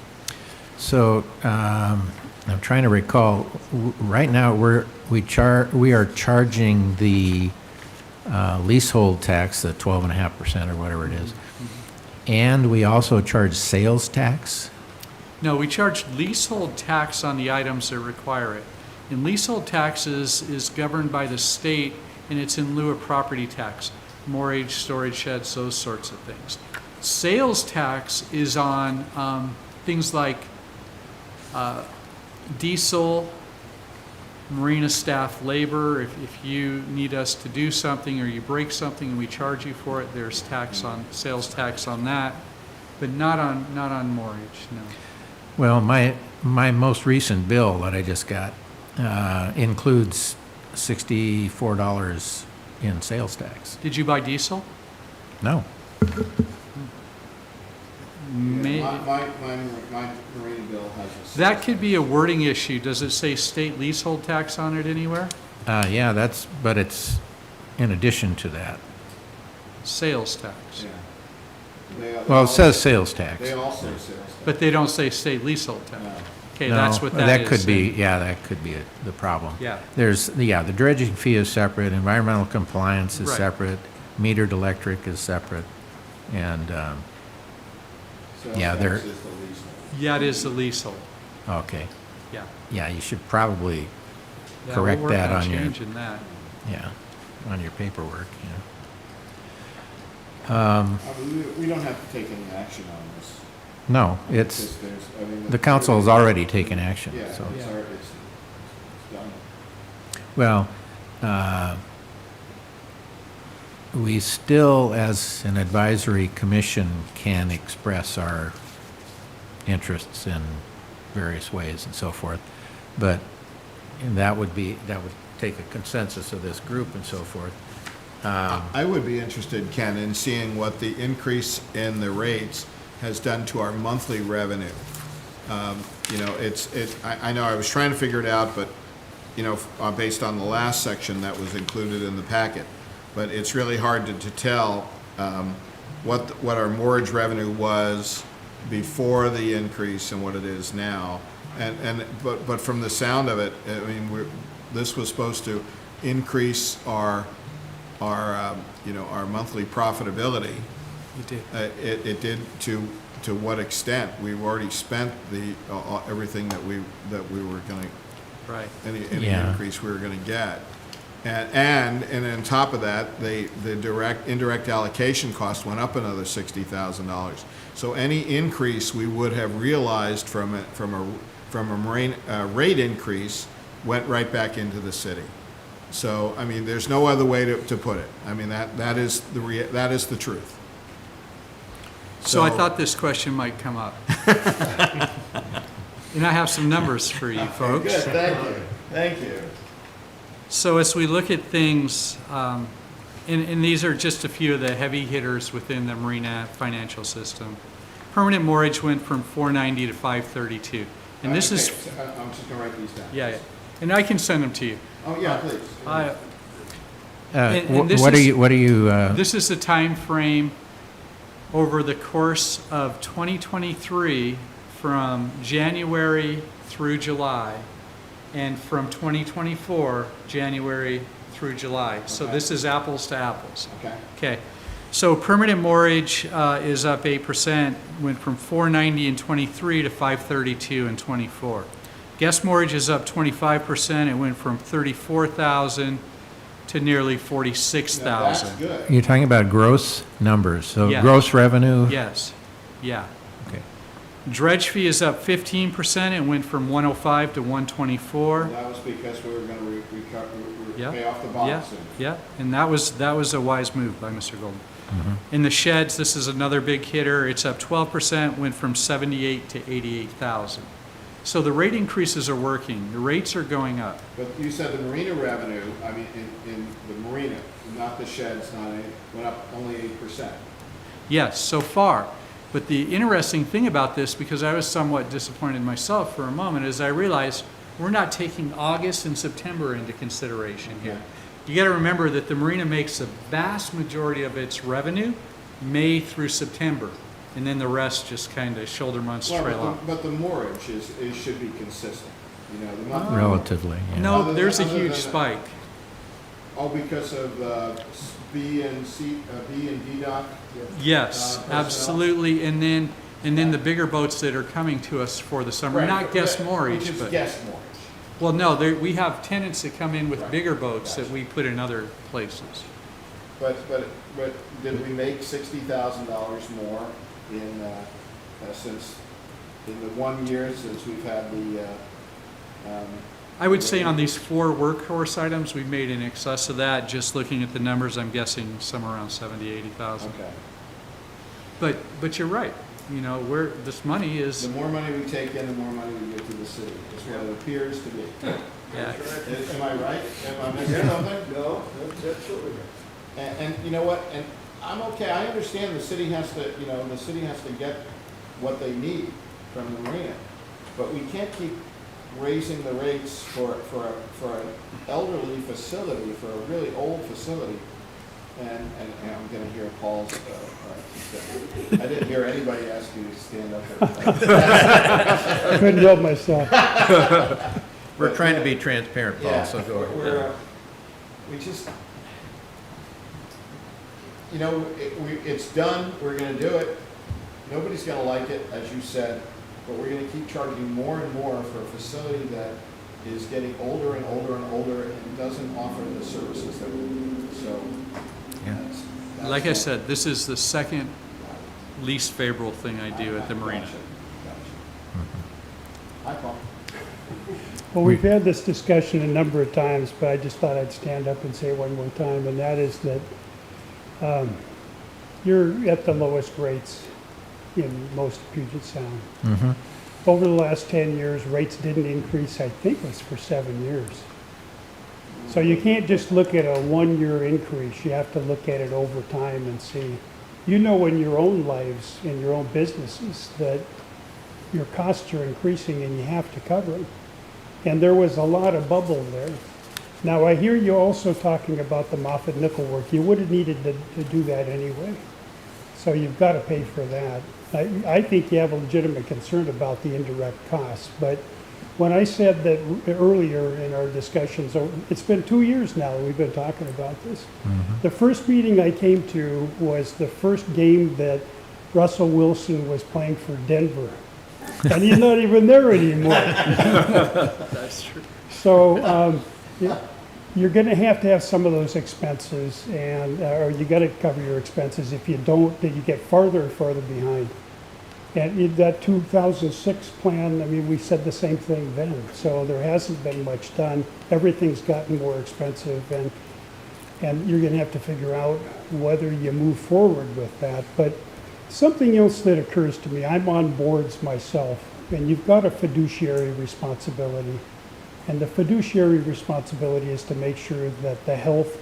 So I'm trying to recall, right now, we are charging the leasehold tax, the 12.5% or whatever it is, and we also charge sales tax. No, we charge leasehold tax on the items that require it. And leasehold taxes is governed by the state, and it's in lieu of property tax, mortgage, storage sheds, those sorts of things. Sales tax is on things like diesel, marina staff labor. If you need us to do something or you break something and we charge you for it, there's sales tax on that, but not on mortgage, no. Well, my most recent bill that I just got includes $64 in sales tax. Did you buy diesel? No. May- My marina bill has a. That could be a wording issue. Does it say state leasehold tax on it anywhere? Yeah, but it's in addition to that. Sales tax. Yeah. Well, it says sales tax. They all say sales tax. But they don't say state leasehold tax. No. Okay, No, that's what that is. could be, yeah, that could be the problem. Yeah. The dredging fee is separate, environmental compliance is Right. separate, metered electric is separate, and, Sales Yeah, tax they're- is the leasehold. Yeah, it is the leasehold. okay. Yeah. Yeah, you should probably Yeah, correct we'll work that on your, changing that. yeah, on your paperwork, yeah. I mean, we don't have to take any action on this. No, Because the council has already taken action, Yeah, so. it's already, it's done. Well, we still, as an advisory commission, can express our interests in various ways and so forth, but that would take a consensus of this group and so forth. I would be interested, Ken, in seeing what the increase in the rates has done to our monthly revenue. I know I was trying to figure it out, but, based on the last section that was included in the packet, but it's really hard to tell what our mortgage revenue was before the increase and what it is now. But from the sound of it, I mean, this was supposed to increase our monthly profitability. You did. It did to what extent? We've already spent everything that we were going to, Right. any Yeah. increase we were going to get. And on top of that, the indirect allocation cost went up another $60,000. So any increase we would have realized from a rate increase went right back into the city. So, I mean, there's no other way to put it. I mean, that is the truth. So I thought this question might come up. And I have some numbers for you folks. Good, thank you, thank you. So as we look at things, and these are just a few of the heavy hitters within the Marina financial system. Permanent mortgage went from 490 to 532. And this is, I'm just gonna write these down. yeah, and I can send them to you. Oh, yeah, please. And this What are is- you, This is the time frame over the course of 2023 from January through July, and from 2024, January through July. So Okay. this is apples to apples. Okay. Okay. So permanent mortgage is up 8%, went from 490 in 23 to 532 in 24. Guest mortgage is up 25%. It went from 34,000 to nearly Now, that's 46,000. good. you're talking about gross numbers, so Yeah. gross revenue? Yes, yeah. Okay. Dredge fee is up 15%. It went from 105 to 124. That was because we were gonna Yeah. pay off the Yeah, bonds. yeah, and that was a wise move by Mr. Golden. In the sheds, this is another big hitter. It's up 12%, went from 78 to 88,000. So the rate increases are working. The rates are going up. But you said the marina revenue, I mean, in the marina, not the sheds, went up only 8%. Yes, so far. But the interesting thing about this, because I was somewhat disappointed myself for a moment, is I realized we're not taking August and September into consideration here. Okay. You got to remember that the marina makes the vast majority of its revenue May through September, and then the rest just kind of shoulder months trail Well, off. but the mortgage should be consistent, you know, the month. Relatively, yeah. No, Other there's a than- other huge than- spike. Oh, because of B and C, B and D doc? Yes, personnel? absolutely. And then the bigger boats that are coming to us for the summer, Right, not guest which mortgage, is but. guest mortgage. Well, no, we have tenants that come in with Right. bigger boats that Gotcha. we put in other places. But did we make $60,000 more since, in the 1 year since we've had the, I would say on these 4 workhorse items, we've made in excess of that. Just looking at the numbers, I'm guessing somewhere around 70, 80,000. okay. But you're right. You know, this money The is, more money we take in, the more money we give to the city, is what it appears to be. yeah. Am I right? Am I missing something? No, that's absolutely right. And you know what, and I'm okay, I understand the city has to, the city has to get what they need from the marina, but we can't keep raising the rates for an elderly facility, for a really old facility. And I'm gonna hear Paul's, I didn't hear anybody ask you to stand up. I couldn't help myself. We're trying to be transparent, Yeah, Paul, so go ahead. we just, it's done, we're gonna do it. Nobody's gonna like it, as you said, but we're gonna keep charging more and more for a facility that is getting older and older and older and doesn't offer the services that we need. So, Yeah. that's Like I what- said, this is the second least favorable thing I do at the marina. Gotcha. Hi, Paul. Well, we've had this discussion a number of times, but I just thought I'd stand up and say it one more time, and that is that you're at the lowest rates in most of Puget Sound. Mhm. Over the last 10 years, rates didn't increase, I think it was for 7 years. So you can't just look at a 1-year increase, you have to look at it over time and see. You know in your own lives, in your own businesses, that your costs are increasing and you have to cover them. And there was a lot of bubble there. Now, I hear you also talking about the Moffett nickel work. You would have needed to do that anyway. So you've got to pay for that. I think you have a legitimate concern about the indirect costs. But when I said that earlier in our discussions, it's been 2 years now that we've been talking about this. The first meeting I came to was the first game that Russell Wilson was playing for Denver. And he's not even there anymore. That's true. So you're going to have some of those expenses, and or you got to cover your expenses. If you don't, then you get farther and farther behind. And in that 2006 plan, I mean, we said the same thing then. So there hasn't been much done. Everything's gotten more expensive, and you're going to have to figure out whether you move forward with that. But something else that occurs to me, I'm on boards myself, and you've got a fiduciary responsibility. And the fiduciary responsibility is to make sure that the health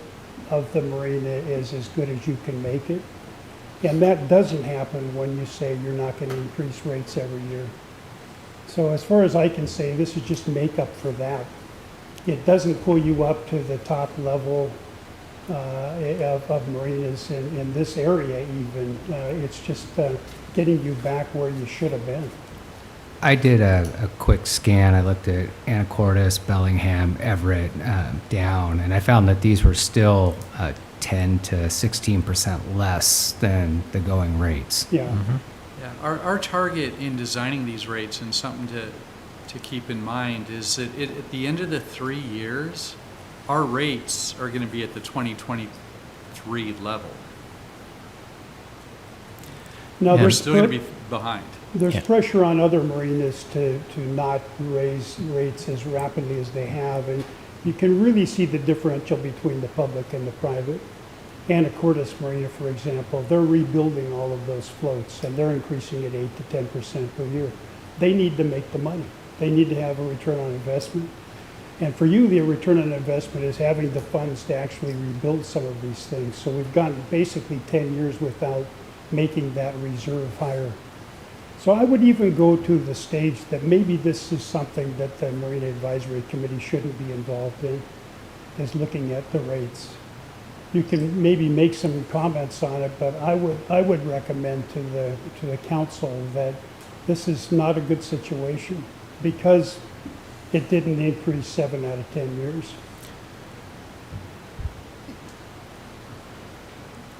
of the marina is as good as you can make it. And that doesn't happen when you say you're not going to increase rates every year. So as far as I can say, this is just makeup for that. It doesn't pull you up to the top level of marinas in this area even. It's just getting you back where you should have been. I did a quick scan. I looked at Anacortes, Bellingham, Everett, down, and I found that these were still 10 to 16% less than the going rates. Yeah. Yeah, our target in designing these rates, and something to keep in mind, is that at the end of the 3 years, our rates are going to be at the 2023 level. Now, We're there's still going to be behind. There's Yeah. pressure on other marinas to not raise rates as rapidly as they have, and you can really see the differential between the public and the private. Anacortes Marina, for example, they're rebuilding all of those floats, and they're increasing at 8 to 10% per year. They need to make the money. They need to have a return on investment. And for you, the return on investment is having the funds to actually rebuild some of these things. So we've gone basically 10 years without making that reserve higher. So I would even go to the stage that maybe this is something that the Marina Advisory Committee shouldn't be involved in, is looking at the rates. You can maybe make some comments on it, but I would recommend to the council that this is not a good situation because it didn't increase 7 out of 10 years.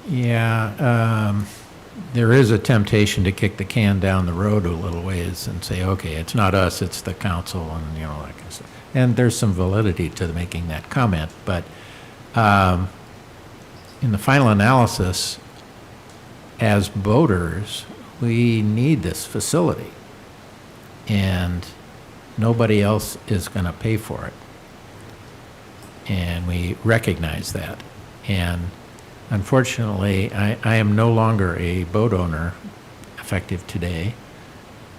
Yeah, there is a temptation to kick the can down the road a little ways and say, okay, it's not us, it's the council, and that kind of stuff. And there's some validity to making that comment, but in the final analysis, as boaters, we need this facility, and nobody else is going to pay for it. And we recognize that. And unfortunately, I am no longer a boat owner effective today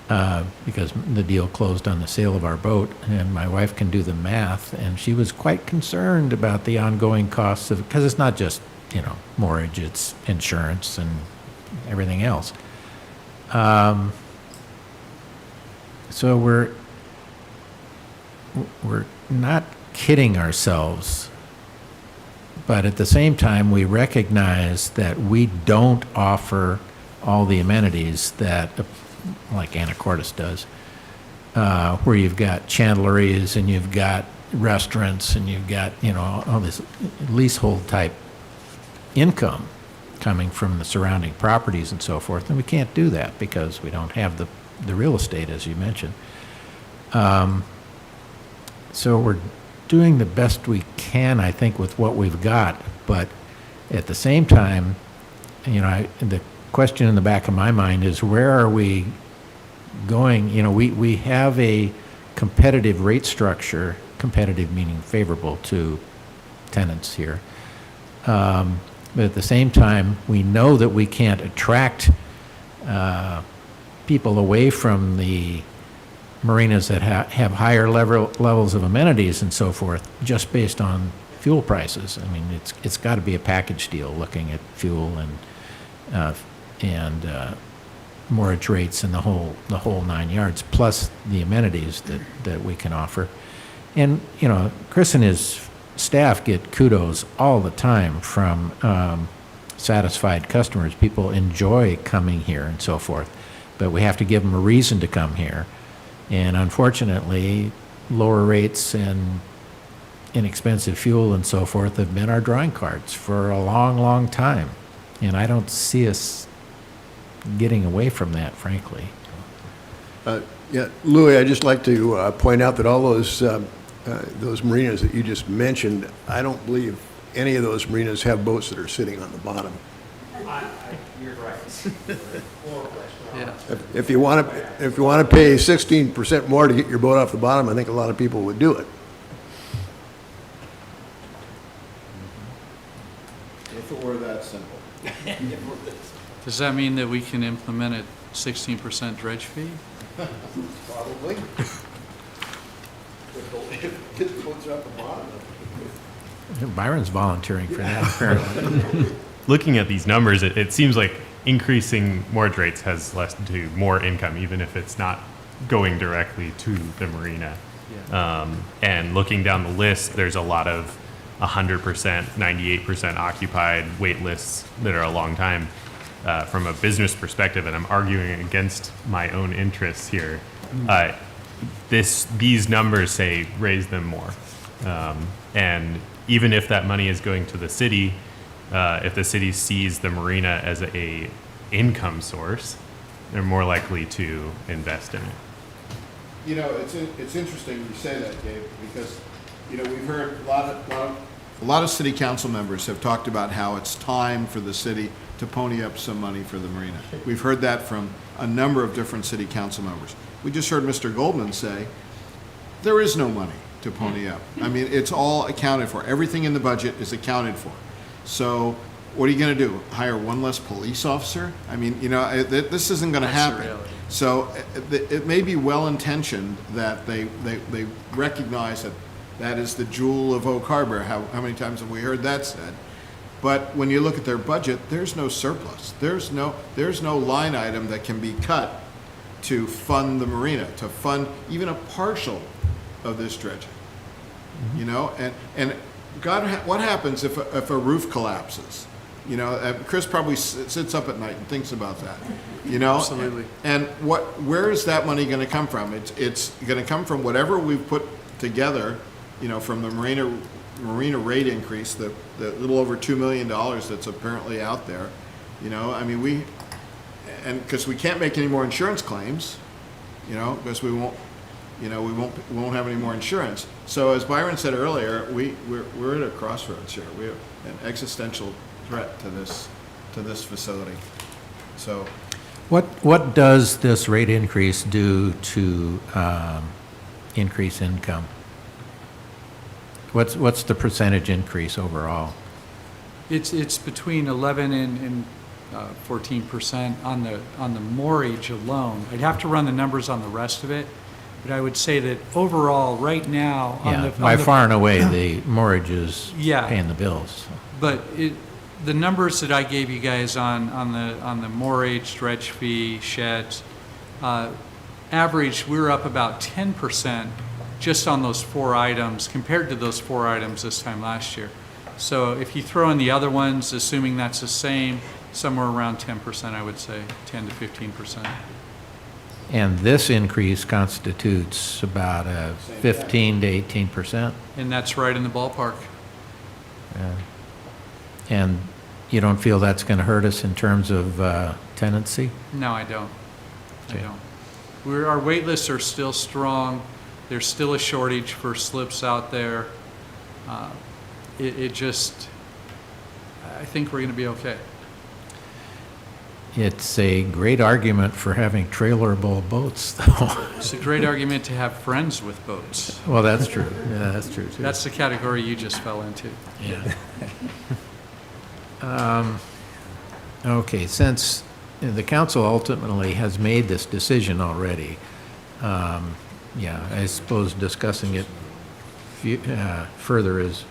because the deal closed on the sale of our boat, and my wife can do the math, and she was quite concerned about the ongoing costs of, because it's not just, mortgage, it's insurance and everything else. So we're not kidding ourselves, but at the same time, we recognize that we don't offer all the amenities that, like Anacortes does, where you've got chandleries and you've got restaurants and you've got, all this leasehold type income coming from the surrounding properties and so forth. And we can't do that because we don't have the real estate, as you mentioned. So we're doing the best we can, I think, with what we've got. But at the same time, the question in the back of my mind is, where are we going? We have a competitive rate structure, competitive meaning favorable to tenants here. But at the same time, we know that we can't attract people away from the marinas that have higher levels of amenities and so forth, just based on fuel prices. I mean, it's got to be a package deal, looking at fuel and mortgage rates and the whole 9 yards, plus the amenities that we can offer. And Chris and his staff get kudos all the time from satisfied customers. People enjoy coming here and so forth, but we have to give them a reason to come here. And unfortunately, lower rates and inexpensive fuel and so forth have been our drawing cards for a long, long time. And I don't see us getting away from that, frankly. Yeah, Louis, I'd just like to point out that all those marinas that you just mentioned, I don't believe any of those marinas have boats that are sitting on the bottom. You're right. Yeah. If you want to pay 16% more to get your boat off the bottom, I think a lot of people would do it. If it were that simple. Does that mean that we can implement a 16% dredge fee? Probably. If it puts up the bottom. Byron's volunteering for that, apparently. Looking at these numbers, it seems like increasing mortgage rates has led to more income, even if it's not going directly to the marina. And looking down the list, there's a lot of 100%, 98% occupied wait lists that are a long time. From a business perspective, and I'm arguing against my own interests here, these numbers say raise them more. And even if that money is going to the city, if the city sees the marina as a income source, they're more likely to invest in it. You know, it's interesting you say that, Dave, because, you know, we've heard a lot of city council members have talked about how it's time for the city to pony up some money for the marina. We've heard that from a number of different city council members. We just heard Mr. Goldman say, there is no money to pony up. I mean, it's all accounted for. Everything in the budget is accounted for. So what are you going to do? Hire one less police officer? I mean, you know, this isn't going to happen. So it may be well-intentioned that they recognize that that is the jewel of Oak Harbor. How many times have we heard that said? But when you look at their budget, there's no surplus. There's no line item that can be cut to fund the marina, to fund even a partial of this dredging. You know, and God, what happens if a roof collapses? You know, Chris probably sits up at night and thinks about that. You know, Absolutely. And where is that money going to come from? It's going to come from whatever we've put together. You know, from the marina rate increase, the little over $2 million that's apparently out there. You know, I mean, because we can't make any more insurance claims, you know, because we won't have any more insurance. So as Byron said earlier, we're at a crossroads here. We have an existential threat to this facility. So, What does this rate increase do to increase income? What's the percentage increase overall? It's between 11 and 14% on the moorage alone. I'd have to run the numbers on the rest of it, but I would say that overall, right now, By far and away, the mortgage is Yeah. paying the bills. But the numbers that I gave you guys on the moorage, dredge fee, sheds, average, we're up about 10% just on those 4 items compared to those 4 items this time last year. So if you throw in the other ones, assuming that's the same, somewhere around 10%, I would say, 10 to 15%. And this increase constitutes about a 15 to 18%. And that's right in the ballpark. And you don't feel that's going to hurt us in terms of tenancy? No, I don't. Okay. I don't. Our wait lists are still strong. There's still a shortage for slips out there. I think we're going to be okay. It's a great argument for having trailerable boats, though. It's a great argument to have friends with boats. Well, that's true. Yeah, that's true, too. That's the category you just fell into. Yeah. Okay, since the council ultimately has made this decision already, I suppose discussing it further is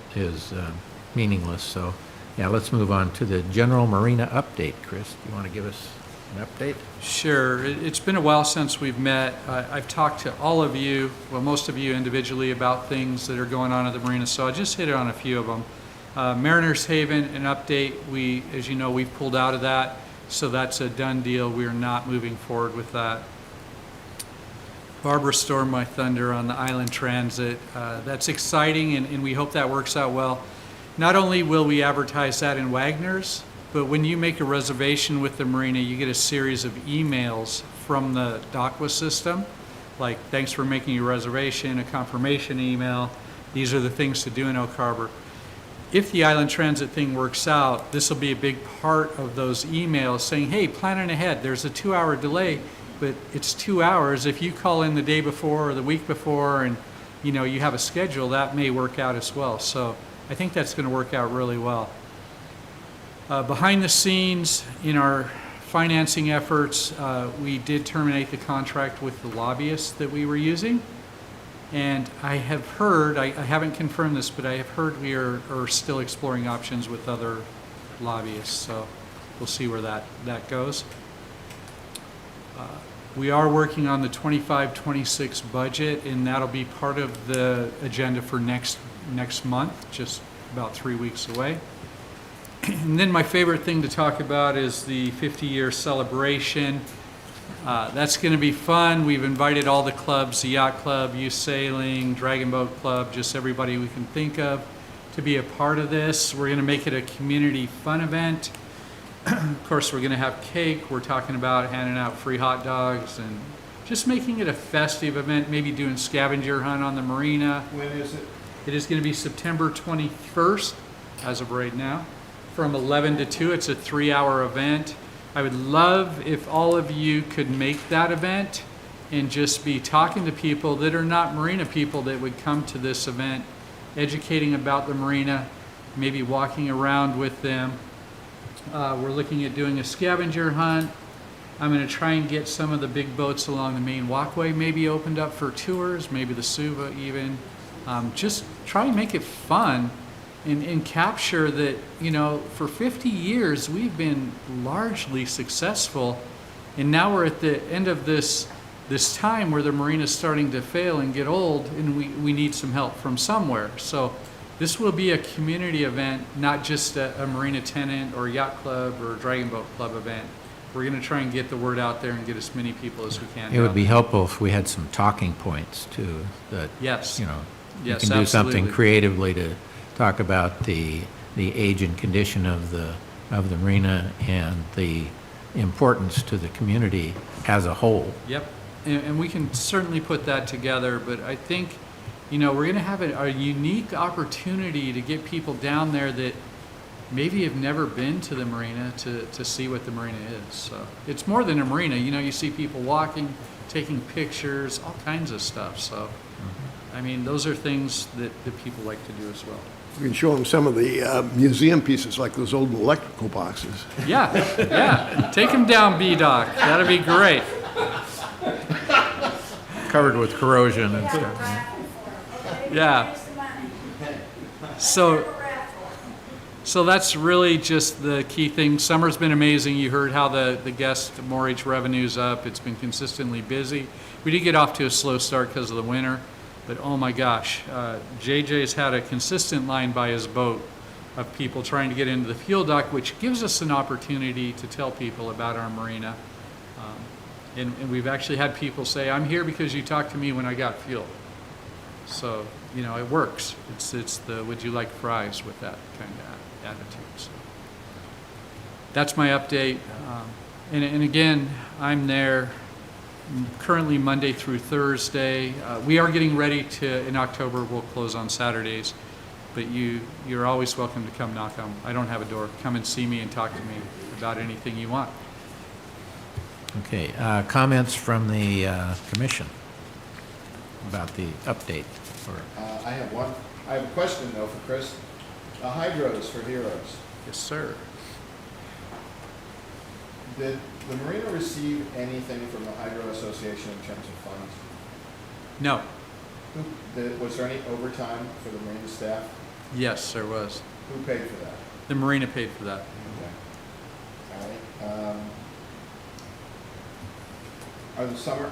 meaningless. So, yeah, let's move on to the general marina update. Chris, do you want to give us an update? Sure. It's been a while since we've met. I've talked to all of you, well, most of you individually, about things that are going on at the marina, so I'll just hit on a few of them. Mariners Haven, an update. As you know, we've pulled out of that, so that's a done deal. We are not moving forward with that. Barbara stole my thunder on the Island Transit. That's exciting, and we hope that works out well. Not only will we advertise that in Wagner's, but when you make a reservation with the marina, you get a series of emails from the DACWA system, like, thanks for making your reservation, a confirmation email. These are the things to do in Oak Harbor. If the Island Transit thing works out, this will be a big part of those emails saying, hey, planning ahead, there's a 2-hour delay, but it's 2 hours. If you call in the day before or the week before and you have a schedule, that may work out as well. So I think that's going to work out really well. Behind the scenes in our financing efforts, we did terminate the contract with the lobbyist that we were using. And I have heard, I haven't confirmed this, but I have heard we are still exploring options with other lobbyists. So we'll see where that goes. We are working on the 25-26 budget, and that'll be part of the agenda for next month, just about 3 weeks away. And then my favorite thing to talk about is the 50-year celebration. That's going to be fun. We've invited all the clubs, the Yacht Club, Youth Sailing, Dragon Boat Club, just everybody we can think of to be a part of this. We're going to make it a community fun event. Of course, we're going to have cake. We're talking about handing out free hot dogs and just making it a festive event, maybe doing scavenger hunt on the marina. When is it? It is going to be September 21st, as of right now, from 11 to 2. It's a 3-hour event. I would love if all of you could make that event and just be talking to people that are not marina people that would come to this event, educating about the marina, maybe walking around with them. We're looking at doing a scavenger hunt. I'm going to try and get some of the big boats along the main walkway maybe opened up for tours, maybe the Suva even. Just try and make it fun and capture that, you know, for 50 years we've been largely successful, and now we're at the end of this time where the marina's starting to fail and get old, and we need some help from somewhere. So this will be a community event, not just a marina tenant or yacht club or dragon boat club event. We're going to try and get the word out there and get as many people as we can. It would be helpful if we had some talking points too, that, Yes. you know, you Yes, can do something absolutely. creatively to talk about the age and condition of the marina and the importance to the community as a whole. Yep, and we can certainly put that together, but I think, you know, we're going to have a unique opportunity to get people down there that maybe have never been to the marina to see what the marina is. So it's more than a marina. You know, you see people walking, taking pictures, all kinds of stuff. So, I mean, those are things that people like to do as well. You can show them some of the museum pieces, like those old electrical boxes. Yeah. Take them down, B-Doc. That'd be great. Covered with corrosion and stuff. Yeah. So that's really just the key thing. Summer's been amazing. You heard how the guest moorage revenue's up. It's been consistently busy. We did get off to a slow start because of the winter, but oh my gosh, JJ's had a consistent line by his boat of people trying to get into the fuel dock, which gives us an opportunity to tell people about our marina. And we've actually had people say, I'm here because you talked to me when I got fuel. So, you know, it works. It's the would you like fries with that kind of attitude. So that's my update. And again, I'm there currently Monday through Thursday. We are getting ready to, in October, we'll close on Saturdays. But you're always welcome to come knock on. I don't have a door. Come and see me and talk to me about anything you want. Okay, comments from the commission about the update for I have one. I have a question though for Chris. Hydros for Heroes. Yes, sir. Did the marina receive anything from the Hydro Association in terms of funds? No. Was there any overtime for the marina staff? Yes, there was. Who paid for that? The marina paid for that. Okay. All right.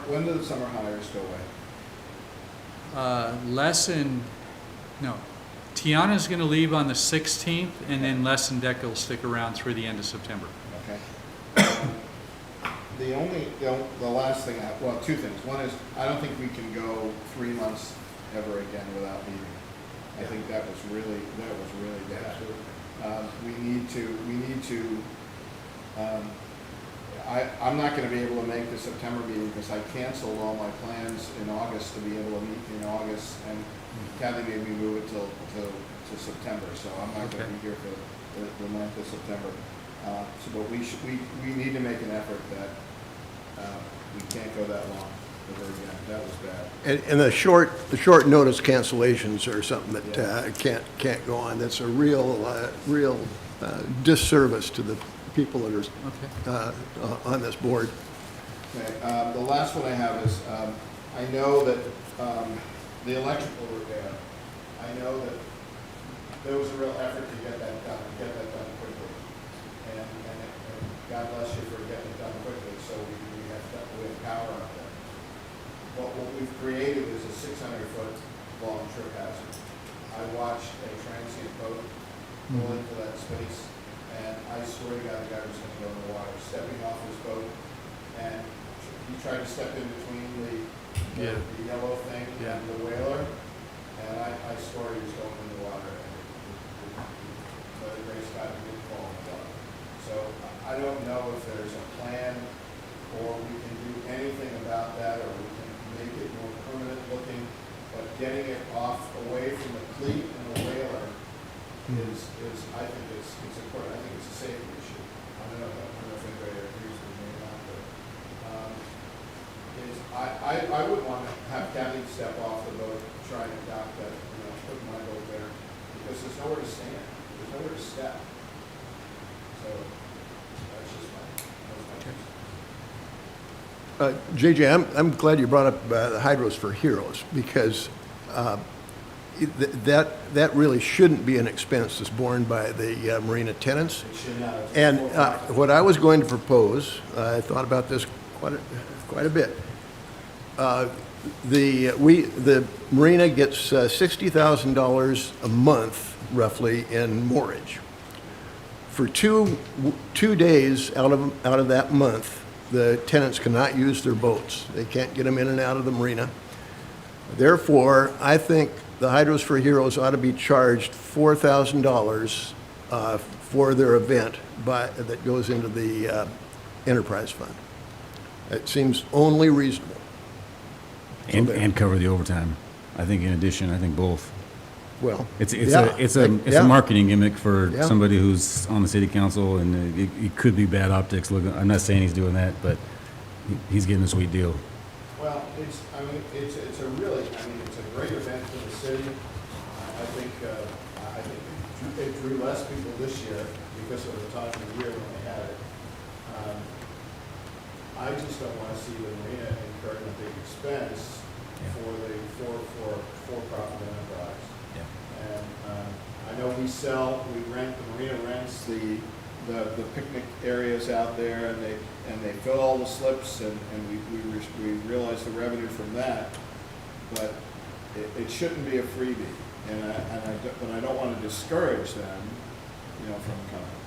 When do the summer hires go away? Tiana's going to leave on the 16th, and then Les and Deck will stick around through the end of September. Okay. The last thing, well, two things. One is, I don't think we can go 3 months ever again without meeting. I think that was really bad. We need to, I'm not gonna be able to make the September meeting because I canceled all my plans in August to be able to meet in August, and Kathy made me move it till September, so I'm not gonna be here for the month of September. But we need to make an effort that we can't go that long ever again. That was bad. And the short notice cancellations are something that can't go on. That's a real disservice to people that are on this board. Okay, the last one I have is, I know that the electrical repair, I know that there was a real effort to get that done, quickly. And God bless you for getting it done quickly, so we have power out there. But what we've created is a 600-foot long trip hazard. I watched a transient boat pull into that space, and I swear to God, the guy was going to go in the water, stepping off his boat, and he tried to step in between the yellow thing and the whaler, and I swore he was going in the water, and the race guy didn't fall in the water. So I don't know if there's a plan, or we can do anything about that, or we can make it more permanent looking, but getting it off away from the cleat and the whaler is I think it's important. I think it's a safety issue. I don't know if anybody agrees with me or not, but I would want to have Kathy step off the boat, try to dock that, put my boat there, because there's nowhere to stand. There's nowhere to step. So that's just my JJ, I'm glad you brought up the Hydros for Heroes, because that really shouldn't be an expense that's borne by the marina tenants. it should not. And what I was going to propose, I thought about this quite a bit. The marina gets $60,000 a month, roughly, in moorage. For two days out of that month, the tenants cannot use their boats. They can't get them in and out of the marina. Therefore, I think the Hydros for Heroes ought to be charged $4,000 for their event that goes into the enterprise fund. It seems only reasonable. And cover the overtime. I think in addition, I think both. Well, It's yeah, a marketing gimmick for Yeah. somebody who's on the city council, and it could be bad optics. Look, I'm not saying he's doing that, but he's getting a sweet deal. Well, it's a great event for the city. I think it drew less people this year because of the time of the year when they had it. I just don't want to see the marina incur a big expense for profit enterprise. And I know the marina rents the picnic areas out there, and they fill all the slips, and we realize the revenue from that, but it shouldn't be a freebie, but I don't want to discourage them, from coming.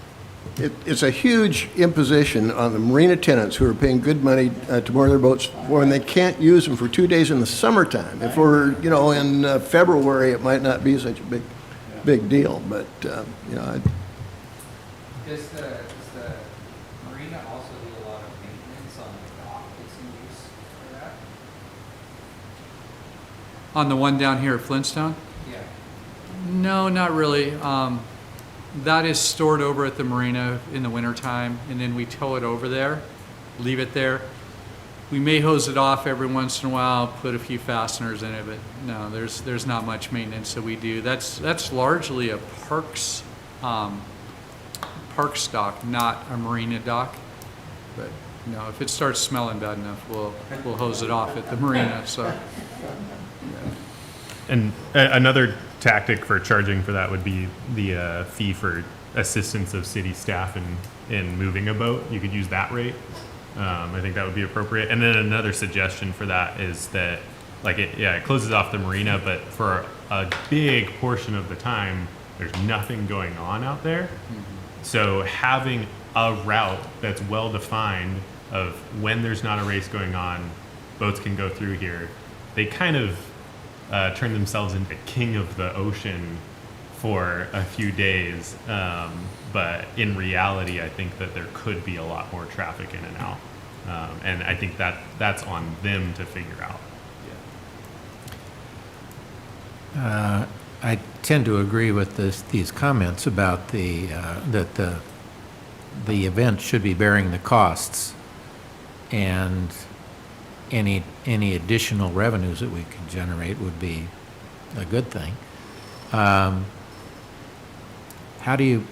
it's a huge imposition on the marina tenants who are paying good money to moor their boats for, and they can't use them for 2 days in the summertime. If we're, in February, it might not be such a big deal, but, Does the marina also do a lot of maintenance on the dock that's in use for that? On the one down here at Flintstone? Yeah. No, not really. That is stored over at the marina in the wintertime, and then we tow it over there, leave it there. We may hose it off every once in a while, put a few fasteners in it, but no, there's not much maintenance that we do. That's largely a parks dock, not a marina dock. But if it starts smelling bad enough, we'll hose it off at the marina. So. And another tactic for charging for that would be the fee for assistance of city staff in moving a boat. You could use that rate. I think that would be appropriate. And then another suggestion for that is that, it closes off the marina, but for a big portion of the time, there's nothing going on out there. Mm-hmm. So having a route that's well defined of when there's not a race going on, boats can go through here. They kind of turn themselves into king of the ocean for a few days. But in reality, I think that there could be a lot more traffic in and out. And I think that's on them to figure out. I tend to agree with these comments about that the event should be bearing the costs, and any additional revenues that we can generate would be a good thing. How do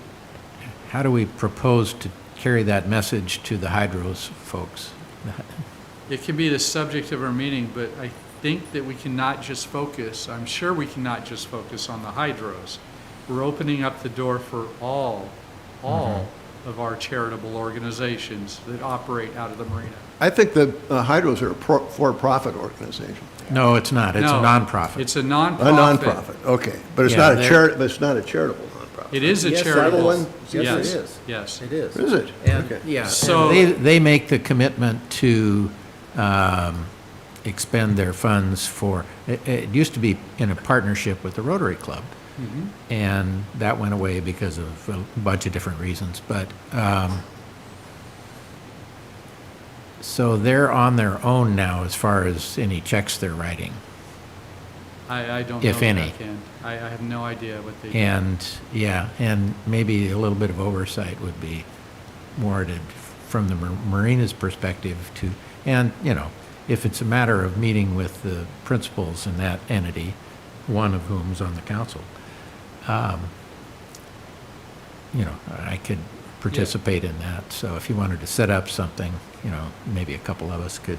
we propose carry that message to the hydros folks. It can be the subject of our meeting, but I think that we cannot just focus, I'm sure we cannot just focus on the hydros. We're opening up the door for all of our charitable organizations that operate out of the marina. I think the hydros are a for-profit organization. No, it's not. It's a No, nonprofit. It's a A nonprofit. nonprofit, okay. But it's Yeah, not a they're- but it's not a charitable nonprofit. It is a Yes, charitable. one? Yes, it is. yes. It is. Is it? And, Okay. yeah, So- they make the commitment to expend their funds for, it used to be in a partnership with the Rotary Club, and that went away because of a bunch of different reasons, but, so they're on their own now as far as any checks they're writing. I don't know. If that any. offhand. I have no idea what they do. And, yeah, and maybe a little bit of oversight would be warranted from the marina's perspective to, and, you know, if it's a matter of meeting with the principals in that entity, one of whom's on the council, you know, I could participate in that. So if you wanted to set up something, you know, maybe a couple of us could.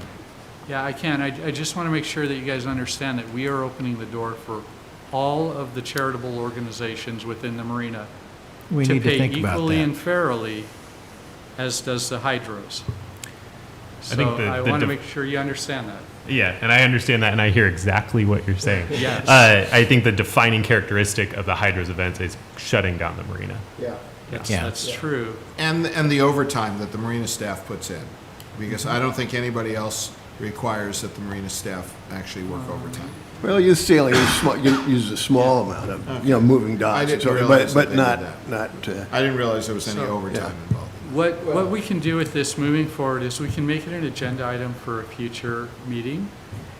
Yeah, I can. I just want to make sure that you guys understand that we are opening the door for all of the charitable organizations within the marina We need to think pay about equally and that. fairly as does the hydros. So think I the want to dif- make sure you understand that. Yeah, and I understand that, and I hear exactly what you're saying. Yes. I think the defining characteristic of the hydros events is shutting down the marina. Yeah. Yeah. That's true. And the overtime that the marina staff puts in, because I don't think anybody else requires that the marina staff actually work overtime. Well, youth sailing uses a small amount of, you know, moving docks. I and didn't so- realize but that they not, did not, I didn't realize there was any So- overtime involved. What we can do with this moving forward is we can make it an agenda item for a future meeting.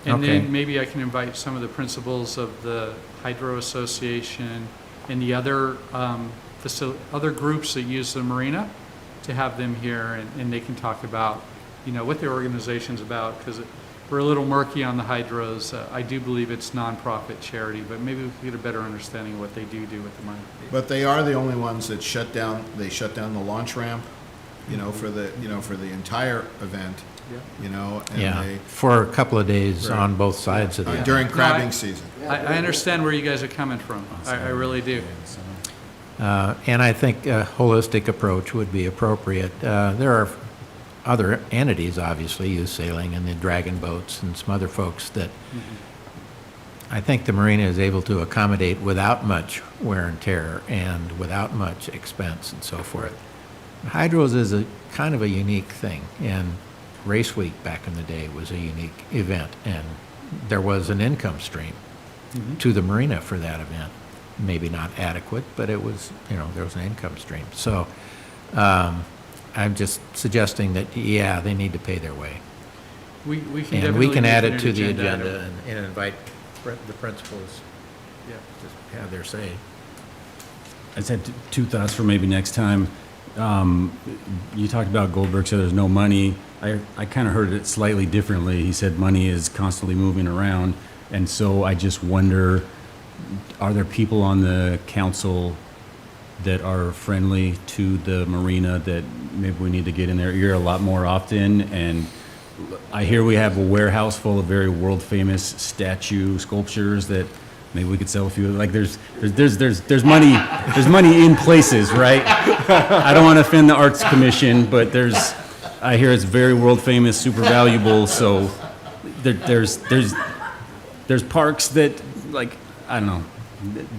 And Okay. then maybe I can invite some of the principals of the Hydro Association and the other, other groups that use the marina to have them here and they can talk about, you know, what their organization's about, because we're a little murky on the hydros. I do believe it's nonprofit charity, but maybe we can get a better understanding of what they do with the money. But they are the only ones that shut down the launch ramp, you know, for the entire event, Yeah. you know, and Yeah, they, for a couple of days Right. on both sides of the. during No, crabbing I- season. I understand where you guys are coming from. I really do. And I think a holistic approach would be appropriate. There are other entities, obviously, youth sailing and the dragon boats and some other folks that I think the marina is able to accommodate without much wear and tear and without much expense and so forth. Hydros is a kind of a unique thing, and Race Week back in the day was a unique event, and there was an income stream to the marina for that event. Maybe not adequate, but it was, you know, there was an income stream. So I'm just suggesting that, yeah, they need to pay their way. We can And definitely we can make add an it to the item. agenda and invite the principals Yeah. to have their say. I just had two thoughts for maybe next time. You talked about Goldberg said there's no money. I kind of heard it slightly differently. He said money is constantly moving around. And so I just wonder, are there people on the council that are friendly to the marina that maybe we need to get in their ear a lot more often? And I hear we have a warehouse full of very world-famous statue sculptures that maybe we could sell a few. Like there's money in places, right? I don't want to offend the Arts Commission, but I hear it's very world-famous, super valuable. So there's parks that, like, I don't know,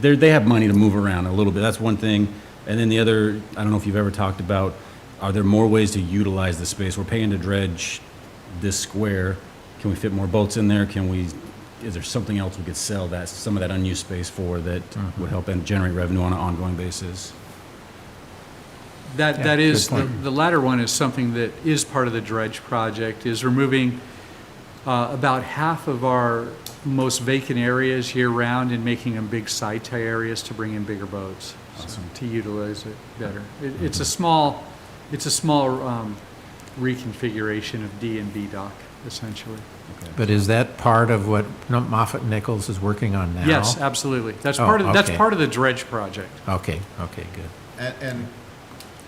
they have money to move around a little bit. That's one thing. And then the other, I don't know if you've ever talked about, are there more ways to utilize the space? We're paying to dredge this square. Can we fit more boats in there? Is there something else we could sell some of that unused space for that would help and generate revenue on an ongoing basis? That is, good point. the latter one is something that is part of the dredge project, is removing about half of our most vacant areas year-round and making them big side-tie areas to bring in bigger boats, so, to utilize it better. It's a small reconfiguration of D and B dock, essentially. But is that part of what Moffett Nichols is working on now? Yes, absolutely. That's Oh, part of okay. the dredge project. Okay, good. And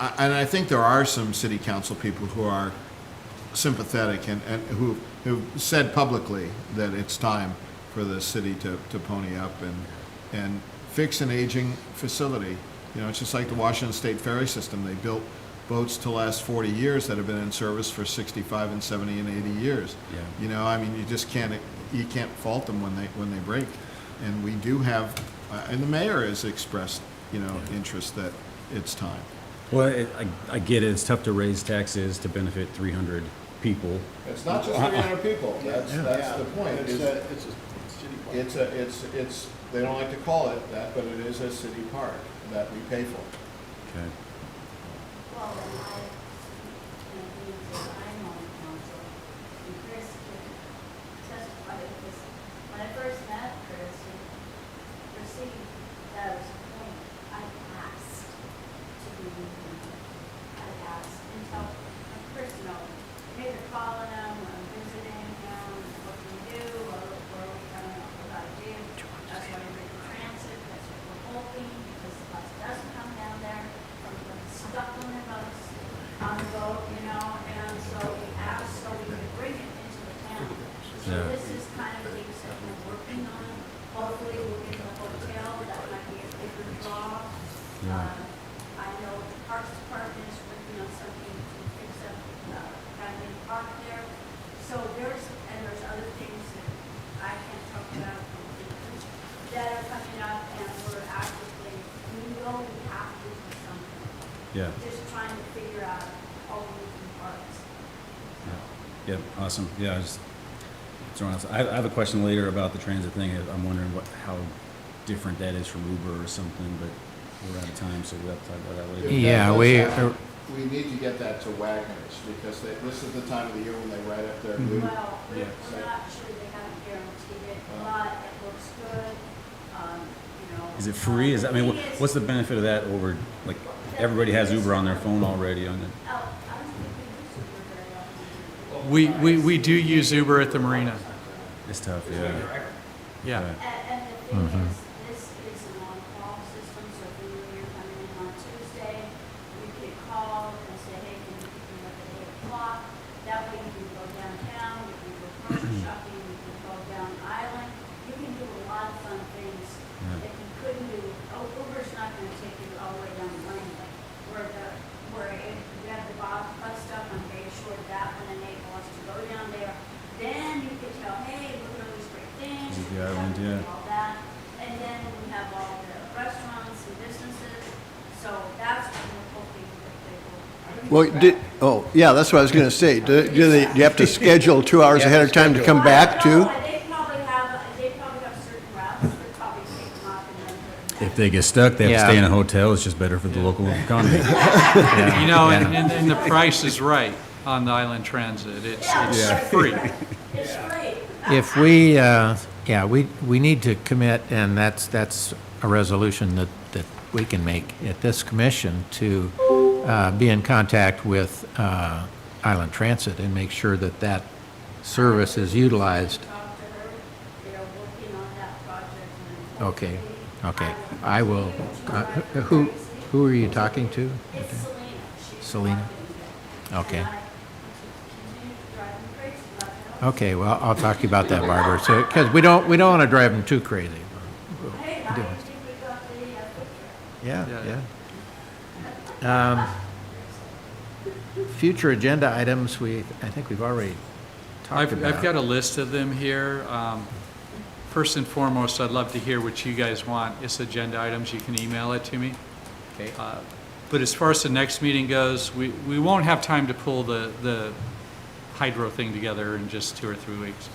and I think there are some city council people who are sympathetic and who said publicly that it's time for the city to pony up and fix an aging facility. You know, it's just like the Washington State ferry system. They built boats to last 40 years that have been in service for 65 and 70 and 80 years. Yeah. You know, I mean, you can't fault them when they break. And we do have, and the mayor has expressed, you know, interest that it's time. Well, I get it, it's tough to raise taxes to benefit 300 people. It's not just 300 people. That's the point. It's a city park. They don't like to call it that, but it is a city park that we pay for. Okay. Well, and I'm on council, and Chris can testify to this. When I first met Chris, and received that was appointed, I asked to be removed. I asked until Chris knows. Maybe they're calling him, or I'm visiting him, what can we do, or where are we coming up with ideas? That's why we make transit, that's what we're hoping, because the bus doesn't come down there, from stuck on the bus, on the boat, you know, and so we asked so we could bring it into the town. So Yeah. this is kind of things that we're working on. Hopefully we'll get the hotel, that might be a bigger draw. Yeah. I know the Parks Department is working on something to fix up, Bradley Park there. So there's other things that I can't talk about that are coming up, and we're actively, we know we have to do something. Yeah. Just trying to figure out all the moving parts. Yeah, awesome. Yeah, I just throwing out. I have a question later about the transit thing. I'm wondering how different that is from Uber or something, but we're out of time, so we'll have to talk about that later. Yeah, We need to get that to Wagner's, because this is the time of the year when they write up their new. Well, we're Yeah. not sure, they haven't guaranteed it, but it looks good, you know. Is it free? I mean, what's the benefit of that over, like, everybody has Uber on their phone already on it? I don't think we use Uber very often. We do use Uber at the marina. It's tough, yeah. Yeah. And the thing is, this is an on-call system, so if we were coming in on Tuesday, we could call and say, hey, can you pick me up at 8 o'clock? That way you can go downtown, you can go grocery shopping, you can go down the island. You can do a lot of fun things that you couldn't do. Uber's not gonna take you all the way down the lane, where if you have the bus stop on Bay Shore, that one enables us to go down there. Then you can tell, hey, look at all these great things. See the you can island, do yeah. all that. And then we have all the restaurants and businesses, so that's what we're hoping that they will. Yeah, that's what I was going to say. Do you have to schedule 2 hours ahead of time to come back too? They probably have certain routes that probably take them off and then. If they get stuck, they have Yeah. to stay in a hotel. It's just better for the local economy. You know, and the price is right on the island transit. It's free. It's free. If we, we need to commit, and that's a resolution that we can make at this commission to be in contact with Island Transit and make sure that service is utilized. Talk to her, they are working on that project. And Okay. I will, who are you talking to? it's Selena. She's Selena? marketing it. Okay. And I continue to drive them crazy about it. Okay, well, I'll talk to you about that, Barbara, so, because we don't want to drive them too crazy. Hey, I think we got the food truck. Yeah. Future agenda items, I think we've already talked about. I've got a list of them here. First and foremost, I'd love to hear what you guys want. It's agenda items. You can email it to me. Okay. But as far as the next meeting goes, we won't have time to pull the hydro thing together in just 2 or 3 weeks.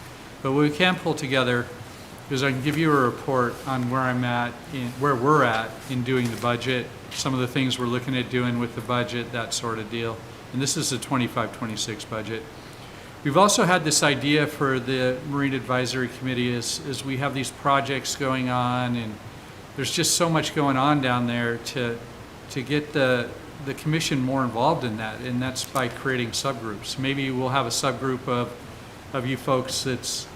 But what we can pull together is I can give you a report on where we're at in doing the budget, some of the things we're looking at doing with the budget, that sort of deal. And this is the 25-26 budget. We've also had this idea for the Marine Advisory Committee is we have these projects going on, and there's just so much going on down there to get the commission more involved in that, and that's by creating subgroups. Maybe we'll have a subgroup of you folks that's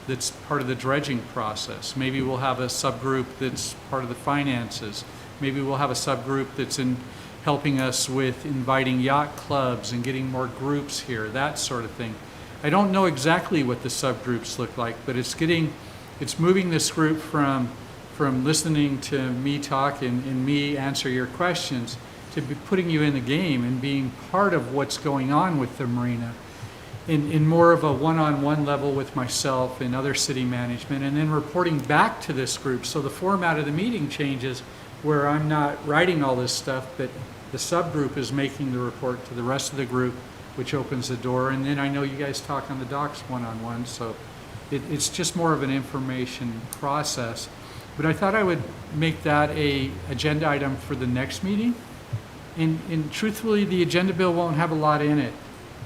part of the dredging process. Maybe we'll have a subgroup that's part of the finances. Maybe we'll have a subgroup that's helping us with inviting yacht clubs and getting more groups here, that sort of thing. I don't know exactly what the subgroups look like, but it's moving this group from listening to me talk and me answer your questions to be putting you in the game and being part of what's going on with the marina in more of a one-on-one level with myself and other city management, and then reporting back to this group. So the format of the meeting changes where I'm not writing all this stuff, but the subgroup is making the report to the rest of the group, which opens the door. And then I know you guys talk on the docks one-on-one, so it's just more of an information process. But I thought I would make that a agenda item for the next meeting. And truthfully, the agenda bill won't have a lot in it.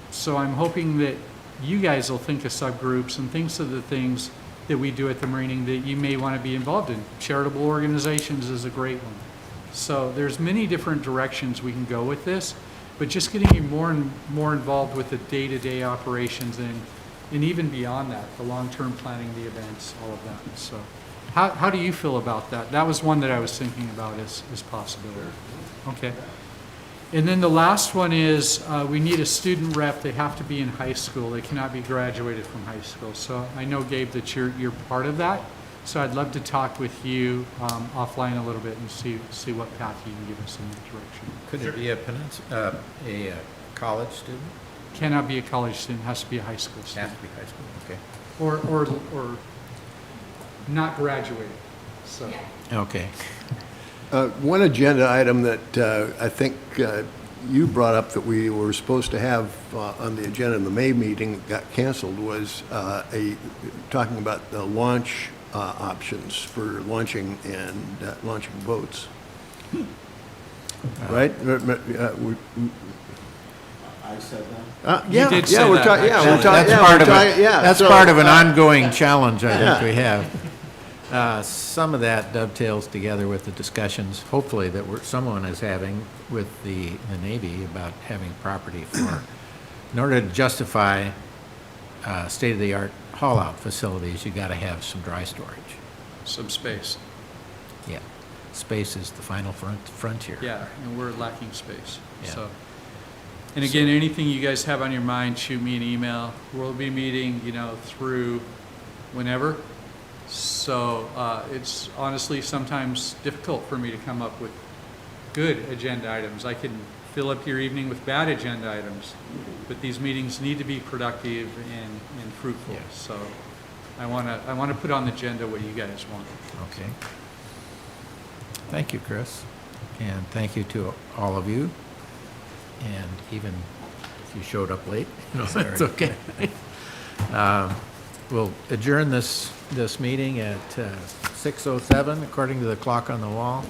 So I'm hoping that you guys will think of subgroups and think of the things that we do at the Marina that you may want to be involved in. Charitable organizations is a great one. So there's many different directions we can go with this, but just getting you more and more involved with the day-to-day operations and even beyond that, the long-term planning, the events, all of that. So how do you feel about that? That was one that I was thinking about as possibility. Okay. And then the last one is we need a student rep. They have to be in high school. They cannot be graduated from high school. So I know, Gabe, that you're part of that. So I'd love to talk with you offline a little bit and see what path you can give us in that direction. Could it be a college student? Cannot be a college student. Has to be a high school Has student. to be high school, okay. Or not graduated. So. Okay. One agenda item that I think you brought up that we were supposed to have on the agenda in the May meeting that got canceled was talking about the launch options for launching and launching boats. Right? I said that. Yeah, did yeah, say we're that, talking. Yeah, we're talking. That's part of it. Yeah, That's so, part of an ongoing challenge I yeah. think we have. Some of that dovetails together with the discussions, hopefully, that someone is having with the Navy about having property for, in order to justify state-of-the-art haul-out facilities, you got to have some dry storage. Some space. Yeah, space is the final frontier. Yeah, and we're lacking space. Yeah. So, and again, anything you guys have on your mind, shoot me an email. We'll be meeting, through whenever. So it's honestly sometimes difficult for me to come up with good agenda items. I can fill up your evening with bad agenda items, but these meetings need to be productive and fruitful. Yeah. So I want to put on the agenda what you guys want. Okay. Thank you, Chris. And thank you to all of you. And even if you showed up late, that's okay. We'll adjourn this meeting at 6:07 according to the clock on the wall.